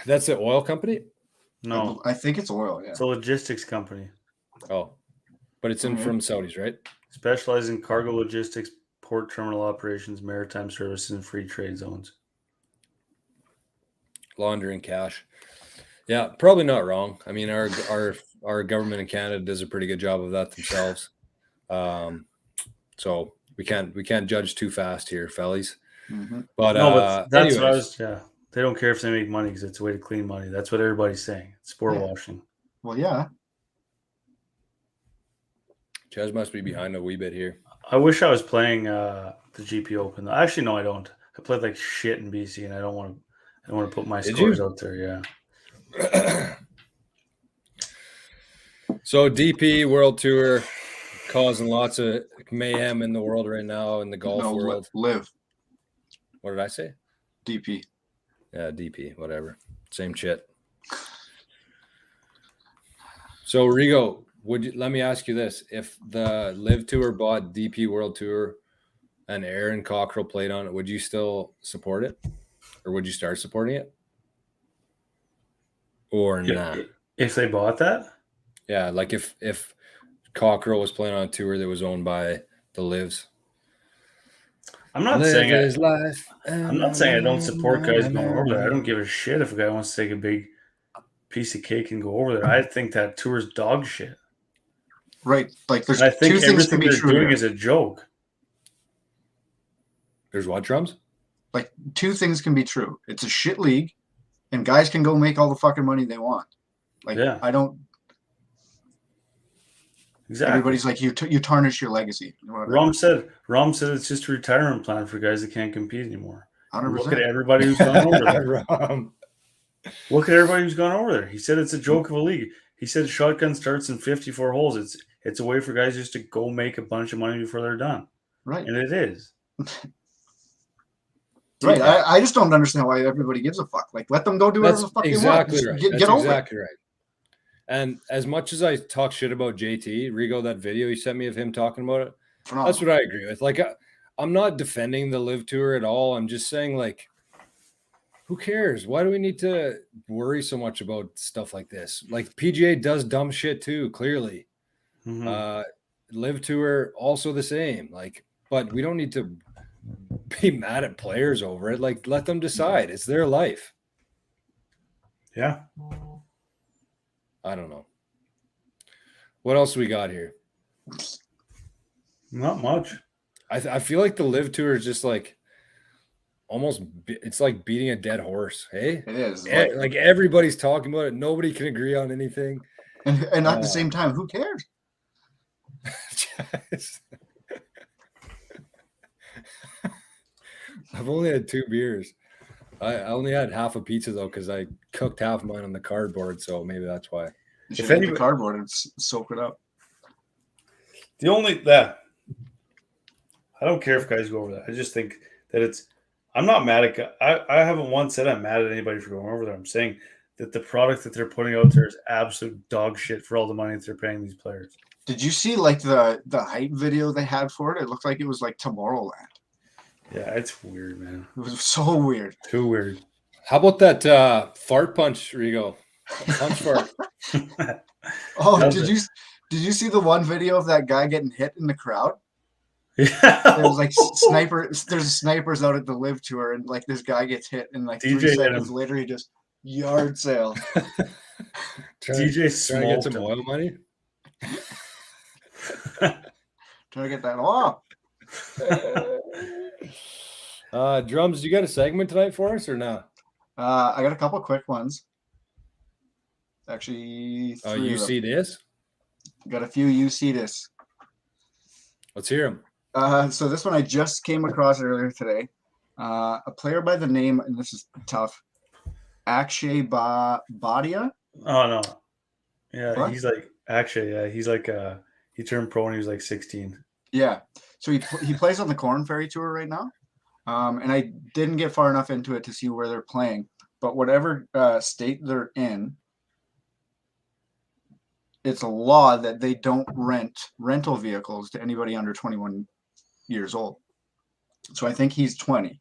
That's the oil company? No, I think it's oil. Yeah. it's a logistics company. Oh. But it's in Mhm. from Saudis, right? Specialized in cargo logistics, port terminal operations, maritime services, and free trade zones. Laundering cash. Yeah, probably not wrong. I mean, our government in Canada does a pretty good job of that themselves. So we can't judge too fast here, fellas. Mhm. But No, but that's what I anyways, was. Yeah, they don't care if they make money because it's a way to clean money. That's what everybody's saying. It's sport Yeah. washing. Well, yeah. Mm-hmm. Ches must be behind a wee bit here. I wish I was playing the GP Open. Actually, no, I don't. I played like shit in BC, and I don't want to put my Did scores you? out there. Yeah. So DP World Tour causing lots of mayhem in the world right now in the golf No, world. live What did I say? DP. Yeah, DP, whatever. Same shit. So Rigo, let me ask you this. If the LIV Tour bought DP World Tour and Aaron Cockerill played on it, would you still support it? Or would you start supporting it? Or not? If they bought that, Yeah, like if Cockerill was playing on a tour that was owned by the LIVs. I'm not Live saying his it. life. I'm not saying I don't support guys going over there. I don't give a shit if a guy wants to take a big piece of cake and go over there. I think that tour's dog shit. Right. Like, there's And I think two things can everything be they're true. doing here. is a joke. There's what, drums? Like, two things can be true. It's a shit league, and guys can go make all the fucking money they want. Like, Yeah. I don't. Exactly. Everybody's like, you tarnish your legacy. Whatever. Rom said it's just a retirement plan for guys that can't compete anymore. 100%. Look at everybody who's gone over there. Rom. Look at everybody who's gone over there. He said it's a joke of a league. He said shotgun starts in 54 holes. It's a way for guys just to go make a bunch of money before they're done. Right. And it is. Right. I just don't understand why everybody gives a fuck. Like, let them go do whatever the fuck exactly they want. right. Just That's get over exactly right. And as much as I talk shit about JT, Rigo, that video you sent me of him talking about it, it. Phenomenal. that's what I agree with. Like, I'm not defending the LIV Tour at all. I'm just saying, like, who cares? Why do we need to worry so much about stuff like this? Like, PGA does dumb shit too, clearly. Mhm. LIV Tour also the same. Like, but we don't need to be mad at players over it. Like, let them decide. It's their life. Yeah. I don't know. What else we got here? Not much. I feel like the LIV Tour is just like almost, it's like beating a dead horse. Hey, It is. like everybody's talking about it. Nobody can agree on anything. And at the same time, who cares? I've only had 2 beers. I only had half a pizza though because I cooked half of mine on the cardboard, so maybe that's why. You should If hit anybody- the cardboard and soak it up. The only that I don't care if guys go over there. I just think that it's. I'm not mad at. I haven't once said I'm mad at anybody for going over there. I'm saying that the product that they're putting out there is absolute dog shit for all the money that they're paying these players. Did you see like the hype video they had for it? It looked like it was like Tomorrowland. Yeah, it's weird, man. It was so weird. Too weird. How about that fart punch, Rigo? Punch fart. Oh, How's did you see the one video of that guy getting hit in the crowd? Yeah. There's like snipers. There's snipers out at the LIV Tour, and like this guy gets hit, and like DJ 3 hit seconds him. later, he just yard sale. DJ trying to get smoked some him. oil money. Trying to get that off. Drums, you got a segment tonight for us or not? I got a couple quick ones. Actually, 3 You of them. see this? Got a few. You see this. Let's hear them. So this one I just came across earlier today. A player by the name, and this is tough, Akshay Bhatia. Oh no. Yeah, What? he's like he's like he turned pro when he was like 16. Yeah. So he plays on the Corn Ferry Tour right now. And I didn't get far enough into it to see where they're playing, but whatever state they're in, it's a law that they don't rent rental vehicles to anybody under 21 years old. So I think he's 20.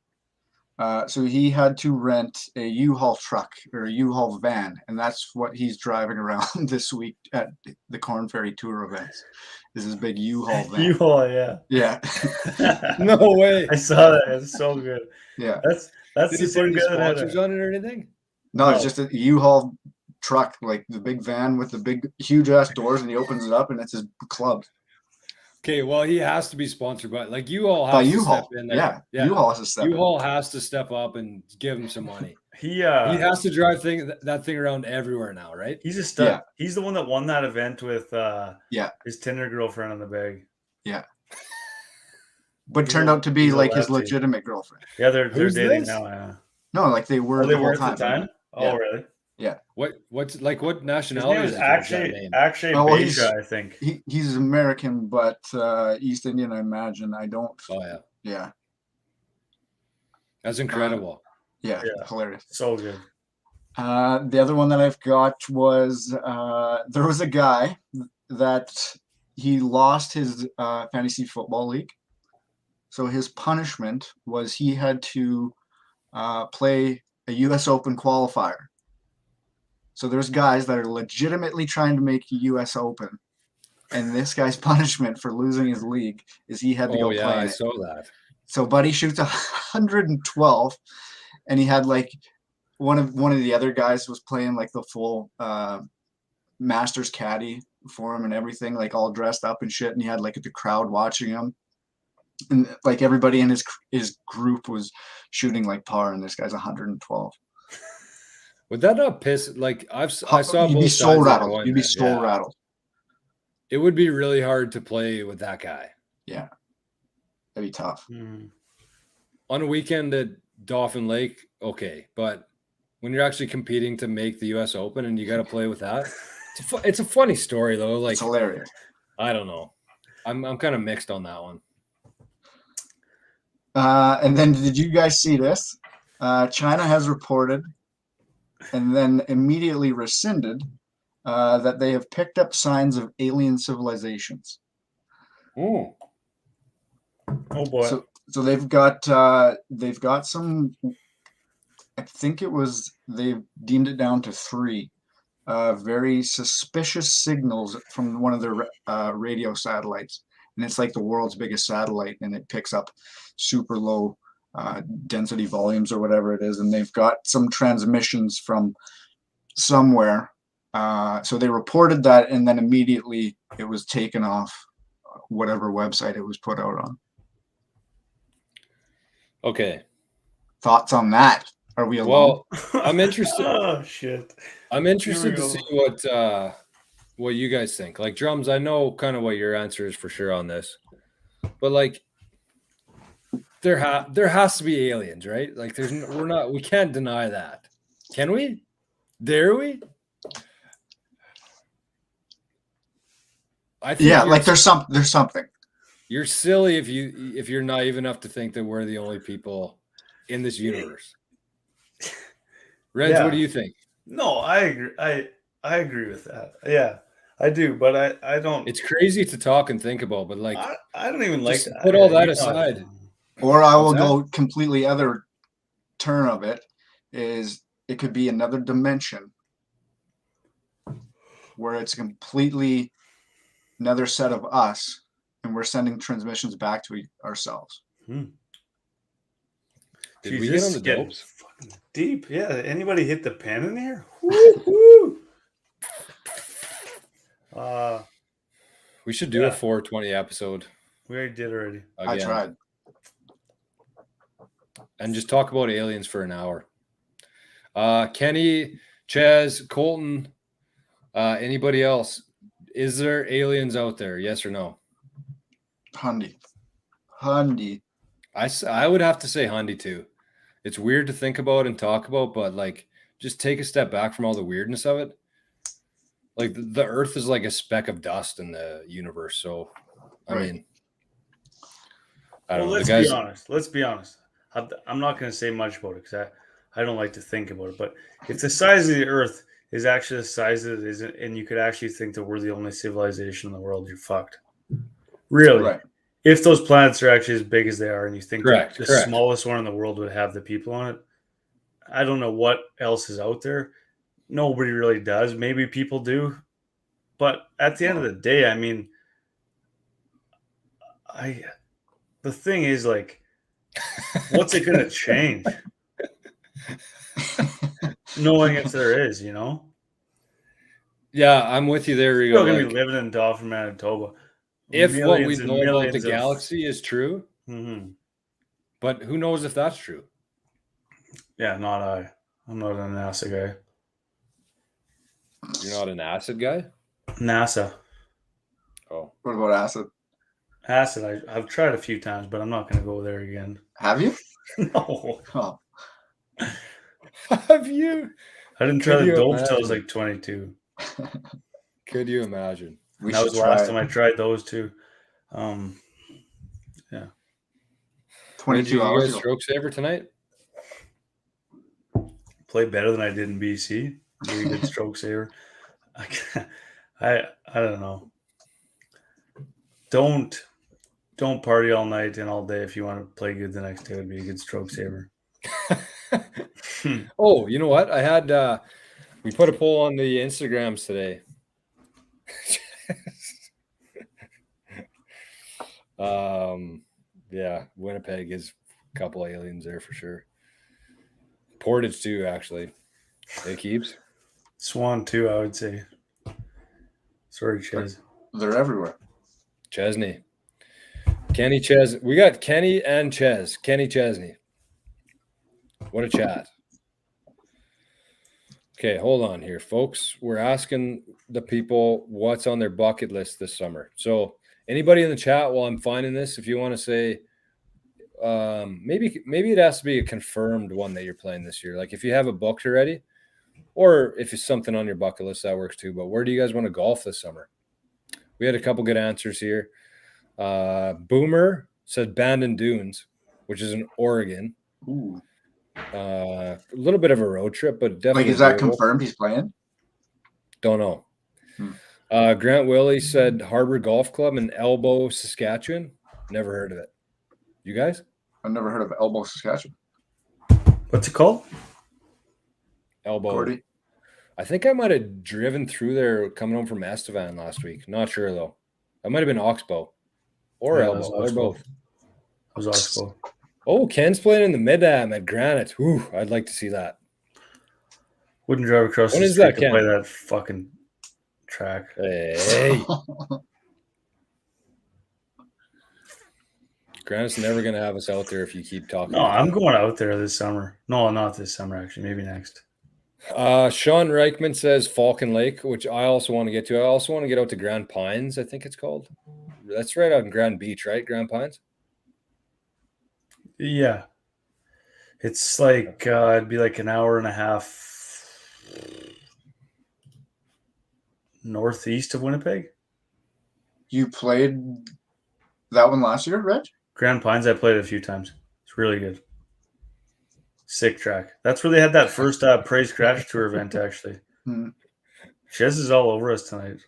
So he had to rent a U-Haul truck or a U-Haul van, and that's what he's driving around this week at the Corn Ferry Tour events. Is his big U-Haul van? U-Haul, yeah. Yeah. No way. I saw that. It's so good. Yeah. That's Did the he put same any guy that had sponsors a, on it or anything? No, No. it's just a U-Haul truck, like the big van with the big, huge ass doors, and he opens it up, and it's his club. Okay, well, he has to be sponsored by like U-Haul By has to U-Haul. step in there. Yeah. U-Haul has to step in. U-Haul has to step up and give him some money. he He has to drive that thing around everywhere now, right? he's a stud. Yeah. He's the one that won that event with Yeah. his Tinder girlfriend on the bag. But He's turned a- out to be he's a like his lefty. legitimate girlfriend. Yeah, they're Who's dating this? now. Yeah. No, like they were Oh, they the were whole at the time. time? Oh, Yeah. really? What His nationality name is is it? What's that Akshay name? Akshay Oh, well, Beja, I think. He's American, but East Indian, I imagine. I don't. Oh yeah, Yeah. that's incredible. Yeah. Yeah. Hilarious. So good. The other one that I've got was there was a guy that he lost his fantasy football league. So his punishment was he had to play a U.S. Open qualifier. So there's guys that are legitimately trying to make the U.S. Open, and this guy's punishment for losing his league is he had to Oh go yeah, play I in it. saw that. So Buddy shoots 112, and he had like one of the other guys was playing like the full Masters caddy for him and everything, like all dressed up and shit, and he had like the crowd watching him, and like everybody in his group was shooting like par, and this guy's 112. Would that not piss? Like I saw You'd both be sides so of the rattled. coin You'd be there. so Yeah. rattled. It would be really hard to play with that guy Yeah, that'd be tough. on a weekend at Dauphin Lake. Okay, but when you're actually competing to make the U.S. Open and you got to play with that, it's a funny story though. Like It's hilarious. I don't know, I'm kind of mixed on that one. And then did you guys see this? China has reported and then immediately rescinded that they have picked up signs of alien civilizations. Oh boy. So they've got some. I think it was they've deemed it down to 3 very suspicious signals from one of their radio satellites, and it's like the world's biggest satellite, and it picks up super low density volumes or whatever it is, and they've got some transmissions from somewhere. So they reported that, and then immediately it was taken off whatever website it was put out on. Okay. Thoughts on that? Are we alone? Well, I'm interested. Oh shit. I'm interested to go. see what you guys think. Like Drums, I know kind of what your answer is for sure on this, but like there has to be aliens, right? Like we can't deny that. Can we? Dare we? I think Yeah, like there's something. You're silly if you're naive enough to think that we're the only people in this universe. Reg, Yeah. what do you think? No, I agree. I agree with that. Yeah, I do, but I don't. It's crazy to talk and think about, but like I don't even like just that. put all that You know, aside. Or I will What's go completely other turn of it is it could be another dimension where it's completely another set of us and we're sending transmissions back to ourselves. Did Jeez, we this get on is the getting dopes? fucking deep. Yeah. Anybody hit the pen in here? Woo-hoo! We should do a 420 episode We already did already. I again. tried. And just talk about aliens for an hour. Kenny, Chaz, Colton, anybody else? Is there aliens out there? Yes or no? Hundy. I would have to say Hundy too. It's weird to think about and talk about, but like just take a step back from all the weirdness of it. Like the Earth is like a speck of dust in the universe. So, I mean, I don't know. Let's be honest. Let's be honest. I'm not going to say much about it because I don't like to think about it. But if the size of the Earth is actually the size that it is, and you could actually think that we're the only civilization in the world, you're fucked. Really? Right. If those planets are actually as big as they are, and you think Correct, the correct. smallest one in the world would have the people on it, I don't know what else is out there. Nobody really does. Maybe people do. But at the end of the day, I mean, the thing is, like, what's it going to change? Knowing if there is, you know? Yeah, I'm with you there. You're going to be living in Dauphin, Manitoba. If what we Millions and know about the millions of- galaxy is true, but who knows if that's true? Yeah, not I. I'm not a NASA guy. You're not an acid guy? NASA. Oh. What about acid? Acid, I've tried a few times, but I'm not going to go there again. Have you? No. Oh, Have you? I didn't try Could the you dope until I imagine? was like 22. Could you imagine? we That should was the last try time I tried those two. Did 22 you hours guys ago. stroke saver tonight? Play better than I did in BC. Really good stroke saver. I don't know. Don't party all night and all day if you want to play good the next day. Would be a good stroke saver. Oh, you know what? I had we put a poll on the Instagrams today. Yeah, Winnipeg is a couple aliens there for sure. Portage too, actually. It keeps. Swan too, I would say. Sorry, Chaz. They're everywhere. Chesney. Kenny Ches. We got Kenny and Ches. Kenny Chesney. What a chat. Okay, hold on here, folks. We're asking the people what's on their bucket list this summer. So anybody in the chat while I'm finding this, if you want to say maybe it has to be a confirmed one that you're playing this year. Like if you have it booked already, or if it's something on your bucket list, that works too. But where do you guys want to golf this summer? We had a couple good answers here. Boomer said Bandon Dunes, which is in Oregon. Ooh. A little bit of a road trip, but definitely. Like, is that doable. confirmed he's playing? Don't know. Grant Willie said Harbor Golf Club in Elbow, Saskatchewan. Never heard of it. You guys? I've never heard of Elbow, Saskatchewan. What's it called? Elbow. Gordy. I think I might have driven through there coming home from Estevan last week. Not sure though. That might have been Oxbow or Yeah, it Elbow was or Oxbow. both. It was Oxbow. Oh, Ken's playing in the Mid-Am at Granite. Ooh, I'd like to see that. Wouldn't drive across When the is street that, to Ken? play that fucking track. Hey. Granite's never going to have us out there if you keep talking. No, I'm going out there this summer. No, not this summer, actually. Maybe next. Sean Reichman says Falcon Lake, which I also want to get to. I also want to get out to Grand Pines, I think it's called. That's right out in Grand Beach, right? Grand Pines? Yeah. It's like, it'd be like an hour and a half northeast of Winnipeg. You played that one last year, Reg? Grand Pines, I played it a few times. It's really good. Sick track. That's where they had that first Praise Scratch Tour event, actually. Ches is all over us tonight.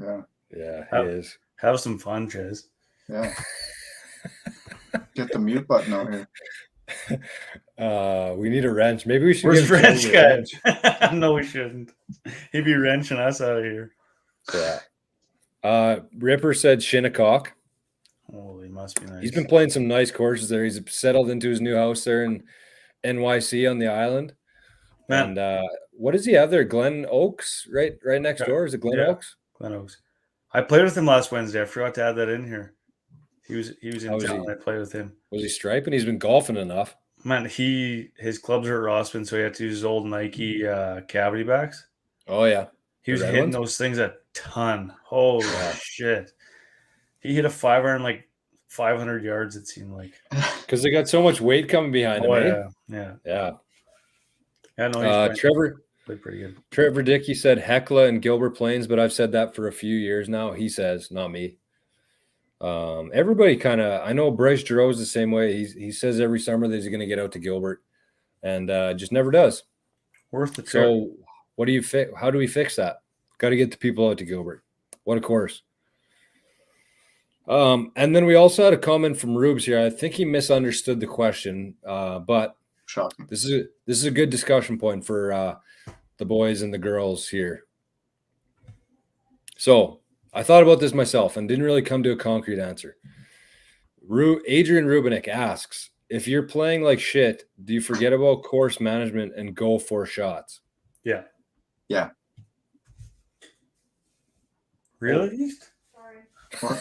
Yeah. Yeah, he is. Have some fun, Ches. Yeah. Get the mute button out here. We need a wrench. Maybe we should Where's give Wrench Kenny a guy? wrench. No, we shouldn't. He'd be wrenching us out of here. Yeah. Ripper said Shinnecock. Holy, must be nice. He's been playing some nice courses there. He's settled into his new house there in NYC on the island. Man. And what does he have there? Glen Oaks, right next door. Is it Glen Oaks? Glen Oaks. I played with him last Wednesday. I forgot to add that in here. He was in town. I played with him. Was he striping? He's been golfing enough. Man, his clubs are at Rossman, so he had to use his old Nike cavity backs. Oh yeah, he was hitting those things a ton. Holy shit! He hit a 5-iron like 500 yards. It seemed like because they got so much weight coming behind him. Yeah. No, Trevor played pretty good. Trevor Dickey said Hecla and Gilbert Plains, but I've said that for a few years now. He says, not me. Everybody kind of, I know Bryce Giroux's the same way. He says every summer that he's going to get out to Gilbert, and just never does. Worth the trip. So, what do you fix? How do we fix that? Got to get the people out to Gilbert. What a course. And then we also had a comment from Rubes here. I think he misunderstood the question, but shocking. This is a good discussion point for the boys and the girls here. So I thought about this myself and didn't really come to a concrete answer. Adrian Rubinik asks, if you're playing like shit, do you forget about course management and go for shots? Yeah. Yeah. Really? Sorry.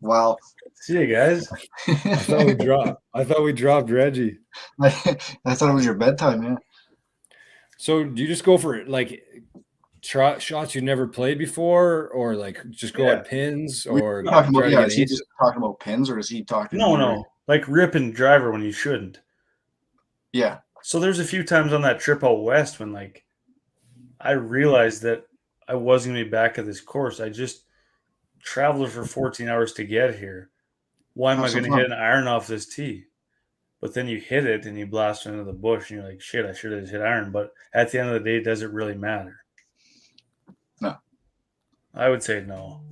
Wow. See you guys. I thought we dropped Reggie. I thought it was your bedtime, yeah. So do you just go for like shots you never played before, or like just go at pins, or is he just talking about pins, or is he talking? No, like ripping driver when you shouldn't. Yeah. So there's a few times on that trip out west when like I realized that I wasn't gonna be back at this course. I just traveled for 14 hours to get here. Why am I going to hit an iron off this tee? But then you hit it and you blast into the bush and you're like, shit, I should have hit iron. But at the end of the day, does it really matter? No. I would say no.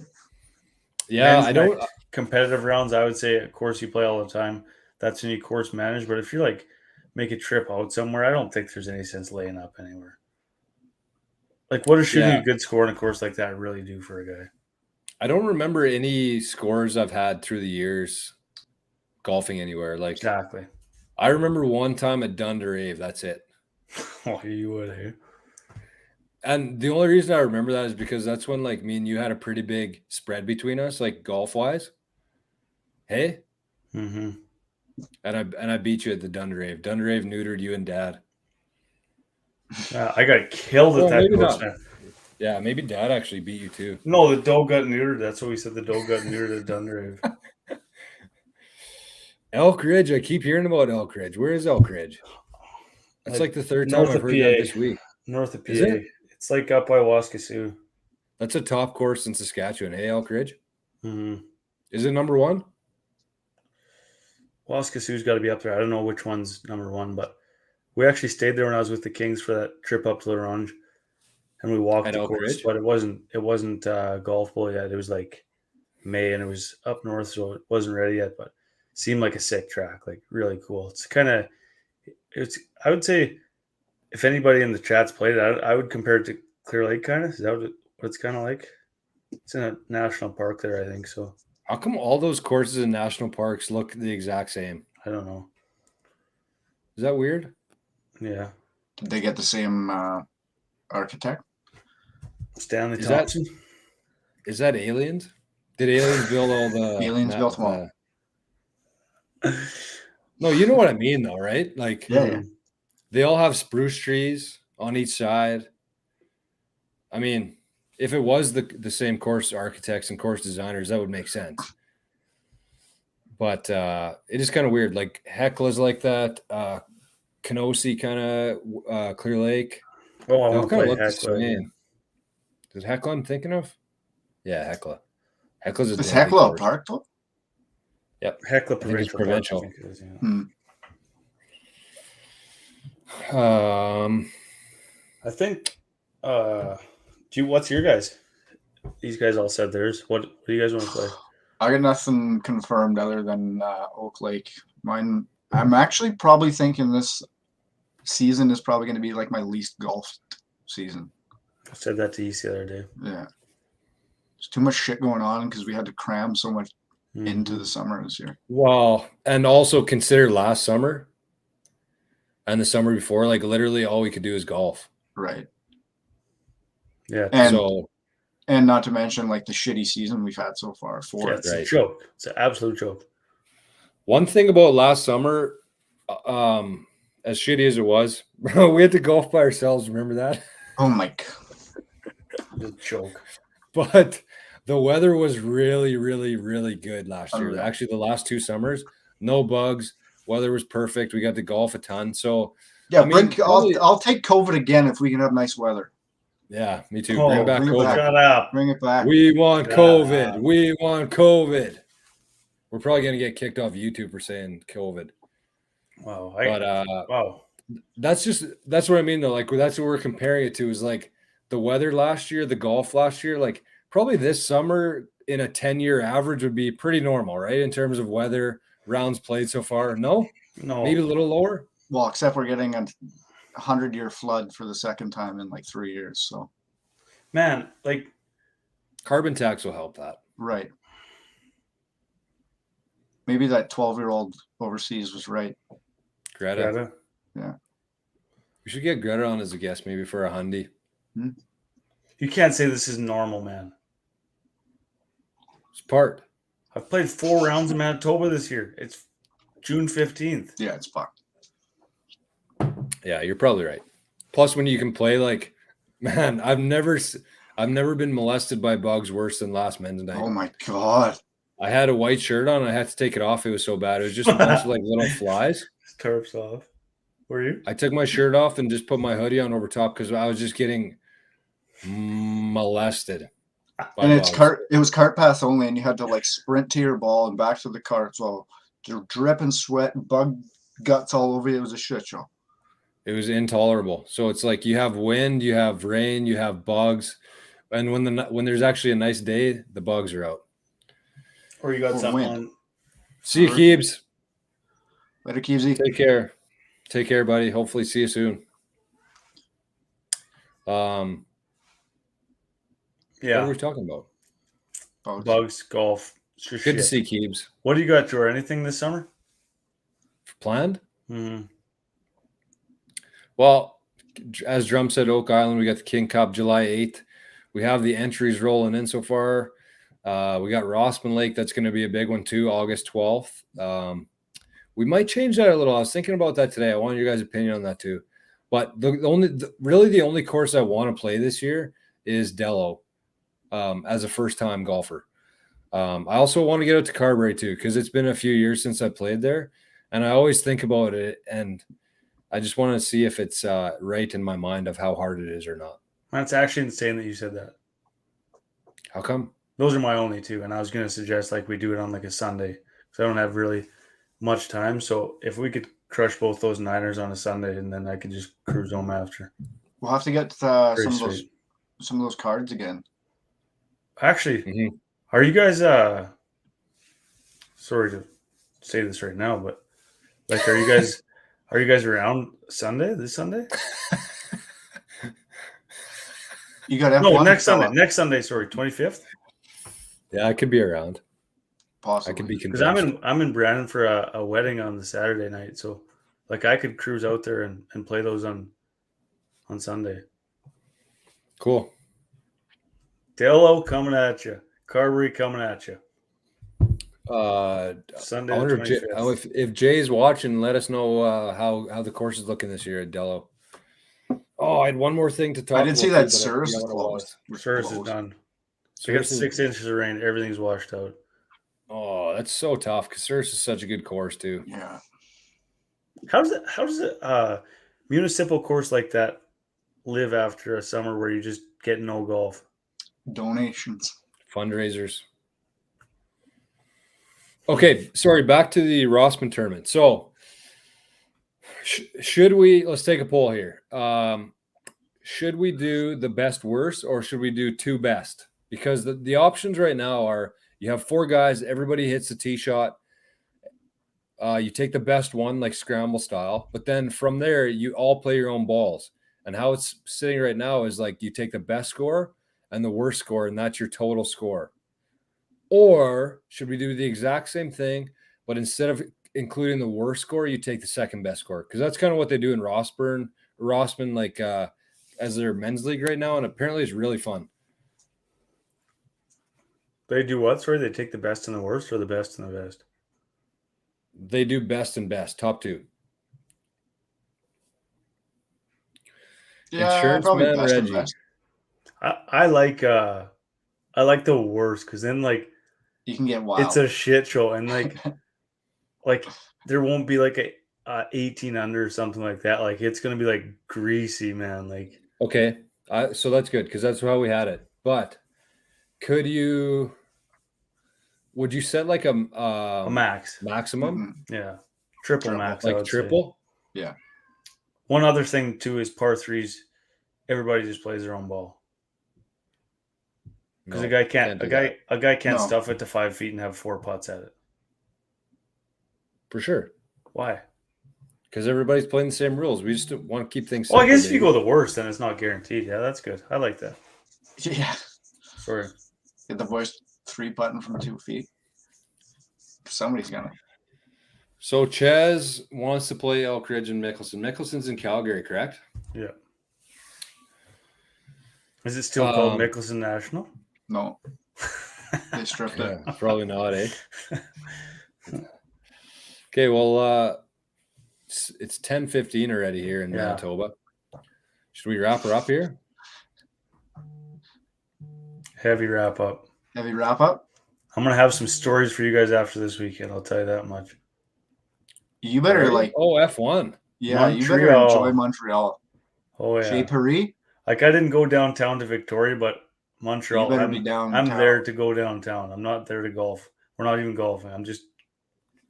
Yeah, I don't. Competitive rounds, I would say, of course, you play all the time. That's when you course manage. But if you like make a trip out somewhere, I don't think there's any sense laying up anywhere. Like, what does shooting a good score in a course like that really do for a guy? I don't remember any scores I've had through the years golfing anywhere. Like, exactly. I remember one time at Dunderave. That's it. Oh, you would, eh? And the only reason I remember that is because that's when, like, me and you had a pretty big spread between us, like golf-wise. Hey? Mm-hmm. And I beat you at the Dunderave. Dunderave neutered you and Dad. I got killed at that course, man. Yeah, maybe Dad actually beat you too. No, the dog got neutered. That's what we said. The dog got neutered at Dunderave. Elk Ridge. I keep hearing about Elk Ridge. Where is Elk Ridge? That's like the third time I've heard that this week. North of PA. It's like up by Oosthuizen. That's a top course in Saskatchewan. Hey, Elk Ridge. Mm-hmm. Is it number one? Oosthuizen's got to be up there. I don't know which one's number one, but we actually stayed there when I was with the Kings for that trip up to L'Orange. And we walked the course, but it wasn't golfable yet. It was like May, and it was up north, so it wasn't ready yet. But it seemed like a sick track, like really cool. I would say, if anybody in the chat's played it, I would compare it to Clear Lake, kind of. Is that what it's kind of like? It's in a national park there, I think. So how come all those courses in national parks look the exact same? I don't know. Is that weird? Yeah. Did they get the same architect? Stanley Thompson. Is that Aliens? Did Aliens build all the Aliens built them all? No, you know what I mean though, right? Like, yeah. They all have spruce trees on each side. I mean, if it was the same course architects and course designers, that would make sense. But it is kind of weird. Like Hecla's like that. Kenosee kind of Clear Lake. Oh, I want to play Hecla. Is it Hecla I'm thinking of? Yeah, Hecla. Hecla's is Hecla a park though? Yep. Hecla Provincial. I think what's your guys? These guys all said theirs. What do you guys want to play? I got nothing confirmed other than Oak Lake. Mine, I'm actually probably thinking this season is probably going to be like my least golfed season. I said that to East the other day. Yeah. There's too much shit going on because we had to cram so much into Mhm. the summer this year. Well, and also consider last summer and the summer before, like literally all we could do is golf. Right. Yeah. And So and not to mention like the shitty season we've had so far. Yeah, it's a Right. joke. It's an absolute joke. one thing about last summer, as shitty as it was, we had to golf by ourselves. Remember that? Oh my God. It's a joke. But the weather was really, really, really good last year. Unreal. Actually, the last 2 summers, no bugs. Weather was perfect. We got to golf a ton. So Yeah, I mean, probably- I'll take COVID again if we can have nice weather. yeah, me too. Oh, Bring back bring it COVID. back. Shut up. Bring it back. We want Yeah. COVID. We want COVID. We're probably gonna get kicked off YouTube for saying COVID. Wow. But wow. that's what I mean though. Like that's what we're comparing it to is like the weather last year, the golf last year. Like probably this summer in a 10-year average would be pretty normal, right? In terms of weather, rounds played so far. No, No. maybe a little lower. Well, except we're getting a 100-year flood for the second time in like 3 years. So Man, like, Carbon tax will help that. right. Maybe that 12-year-old overseas was right. Greta. Greta, We should get Greta on as a guest, maybe for a Hyundai. you can't say this is normal, man. It's part. I've played 4 rounds in Manitoba this year. It's June 15th. Yeah, it's fucked. Yeah, you're probably right. Plus, when you can play, like, man, I've never been molested by bugs worse than last men's night. Oh my God. I had a white shirt on. I had to take it off. It was so bad. It was just a bunch of like little flies. Tarps off. Were you? I took my shirt off and just put my hoodie on over top because I was just getting molested. And it was cart path only, and you had to like sprint to your ball and back to the cart. So dripping sweat, bug guts all over you. It was a shit show. It was intolerable. So it's like you have wind, you have rain, you have bugs, and when there's actually a nice day, the bugs are out. Or you got Or something wind. on. See you, Keebs. Later, Keevesy. Take care. Take care, buddy. Hopefully see you soon. What Yeah. were we talking about? Bugs, golf. It's just Good to shit. see Keebs. What do you got, Joe? Anything this summer? Planned? Mm-hmm. Well, as Drum said, Oak Island, we got the King Cup July 8th. We have the entries rolling in so far. We got Rossman Lake. That's going to be a big one too, August 12th. We might change that a little. I was thinking about that today. I want your guys' opinion on that too. But the only course I want to play this year is Dello as a first-time golfer. I also want to get out to Carberry too because it's been a few years since I played there. And I always think about it, and I just want to see if it's right in my mind of how hard it is or not. That's actually insane that you said that. How come? Those are my only two, and I was going to suggest like we do it on like a Sunday because I don't have really much time. So if we could crush both those Niners on a Sunday, and then I could just cruise home after. We'll have to get Pretty some sweet. of those cards again. Actually, are you guys? Sorry to say this right now, but like, are you guys around Sunday? This Sunday? You got F1 No, next fella. Sunday. Next Sunday. Sorry, 25th. Yeah, I could be around. Possibly. I could be Because convinced. I'm in Brandon for a wedding on the Saturday night, so like I could cruise out there and play those on Sunday. Cool. Dello coming at you. Carberry coming at you. Sunday I wonder the if, 25th. if Jay's watching, let us know how the course is looking this year at Dello. Oh, I had one more thing to talk about. I did see that too, but I Surus forgot is what it closed. was. Service is done. So we got Surus is- 6 inches of rain. Everything's washed out. Oh, that's so tough because Surus is such a good course too. Yeah. How does it municipal course like that live after a summer where you just get no golf? Donations. Fundraisers. Okay, sorry, back to the Rossman tournament. So should we, let's take a poll here. Should we do the best worst or should we do 2 best? Because the options right now are you have 4 guys, everybody hits the tee shot. You take the best one, like scramble style, but then from there, you all play your own balls. And how it's sitting right now is like you take the best score and the worst score, and that's your total score. Or should we do the exact same thing, but instead of including the worst score, you take the second best score? Because that's kind of what they do in Rossman, like as their men's league right now, and apparently it's really fun. They do what? Sorry, they take the best and the worst, or the best and the best? They do best and best, top two. Yeah, Insurance probably man, best and Reggie. best. I like the worst, because then like You can get wild. it's a shit show, and like there won't be like a 18 under or something like that. Like it's gonna be like greasy, man. Like Okay, so that's good because that's how we had it. But would you set like a max, maximum? yeah, triple Triple. max, I Like would triple? say. Yeah. One other thing too is par threes. Everybody just plays their own ball, because No, a guy can't do that. a guy can't No. stuff it to 5 feet and have 4 putts at it. For sure. Why? Because everybody's playing the same rules. We just want to keep things Well, I simple, guess if you baby. go the worst, then it's not guaranteed. Yeah, that's good. I like that. Yeah. Sorry. Get the boys 3-putting from 2 feet. Somebody's gonna. So Chaz wants to play Elk Ridge and Mickelson. Mickelson's in Calgary, correct? Yeah. Is it still called Mickelson National? No. They stripped it. Yeah, probably not, eh? Okay, well, it's 10:15 already here in Yeah. Manitoba. Should we wrap her up here? Heavy wrap up. Heavy wrap up. I'm gonna have some stories for you guys after this weekend. I'll tell you that much. You better F1. Yeah, you better Montreal. enjoy Montreal. Oh yeah. Chez Paris. Like I didn't go downtown to Victoria, but Montreal. You better be downtown. I'm there to go downtown. I'm not there to golf. We're not even golfing.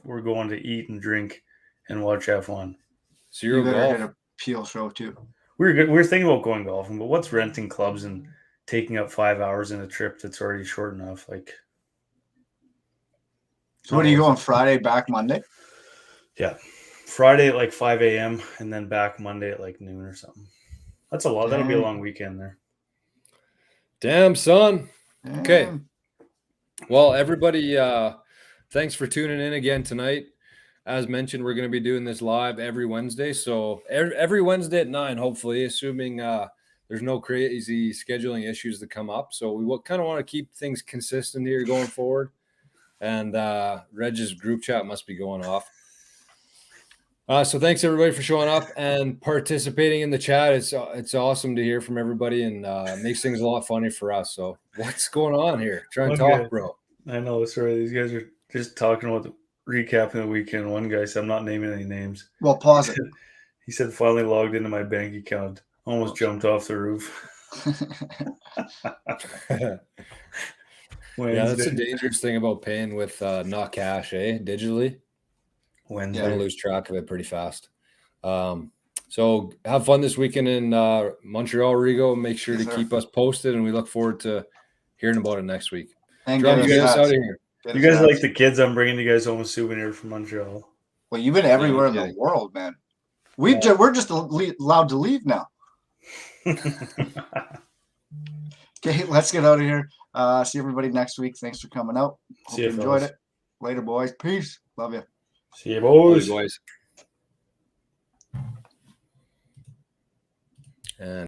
We're going to eat and drink and watch F1. So You you're a better golf. hit a peel show too. We were thinking about going golfing, but what's renting clubs and taking up 5 hours in a trip that's already short enough? Like, So what are you going Friday, back Monday? yeah, Friday at like 5 a.m. and then back Monday at like noon or something. That's a lot. That'll be a long weekend there. Damn, son. Okay. Damn. Well, everybody, thanks for tuning in again tonight. As mentioned, we're going to be doing this live every Wednesday. So every Wednesday at 9, hopefully, assuming there's no crazy scheduling issues that come up. So we kind of want to keep things consistent here going forward. And Reg's group chat must be going off. So thanks everybody for showing up and participating in the chat. It's awesome to hear from everybody, and makes things a lot funny for us. So what's going on here? Try and One talk, guy- bro. I know. Sorry, these guys are just talking about recapping the weekend. One guy said, I'm not naming any names. Well, pause it. He said, finally logged into my bank account. Almost jumped off the roof. Yeah, that's a dangerous thing about paying with not cash, digitally. Wednesday. You're gonna lose track of it pretty fast. So have fun this weekend in Montreal, Rigo. Make sure to keep us posted, and we look forward to hearing about it next week. And Drum, get you us guys out of hats. here. Get You us guys are hats. like the kids. I'm bringing you guys home a souvenir from Montreal. Well, you've been everywhere in Yeah. the world, man. We're just allowed to leave now. Okay, let's get out of here. See everybody next week. Thanks for coming out. Hope See you ya, enjoyed fellas. it. Later, boys. Peace. Love you. See you, boys. Boys. And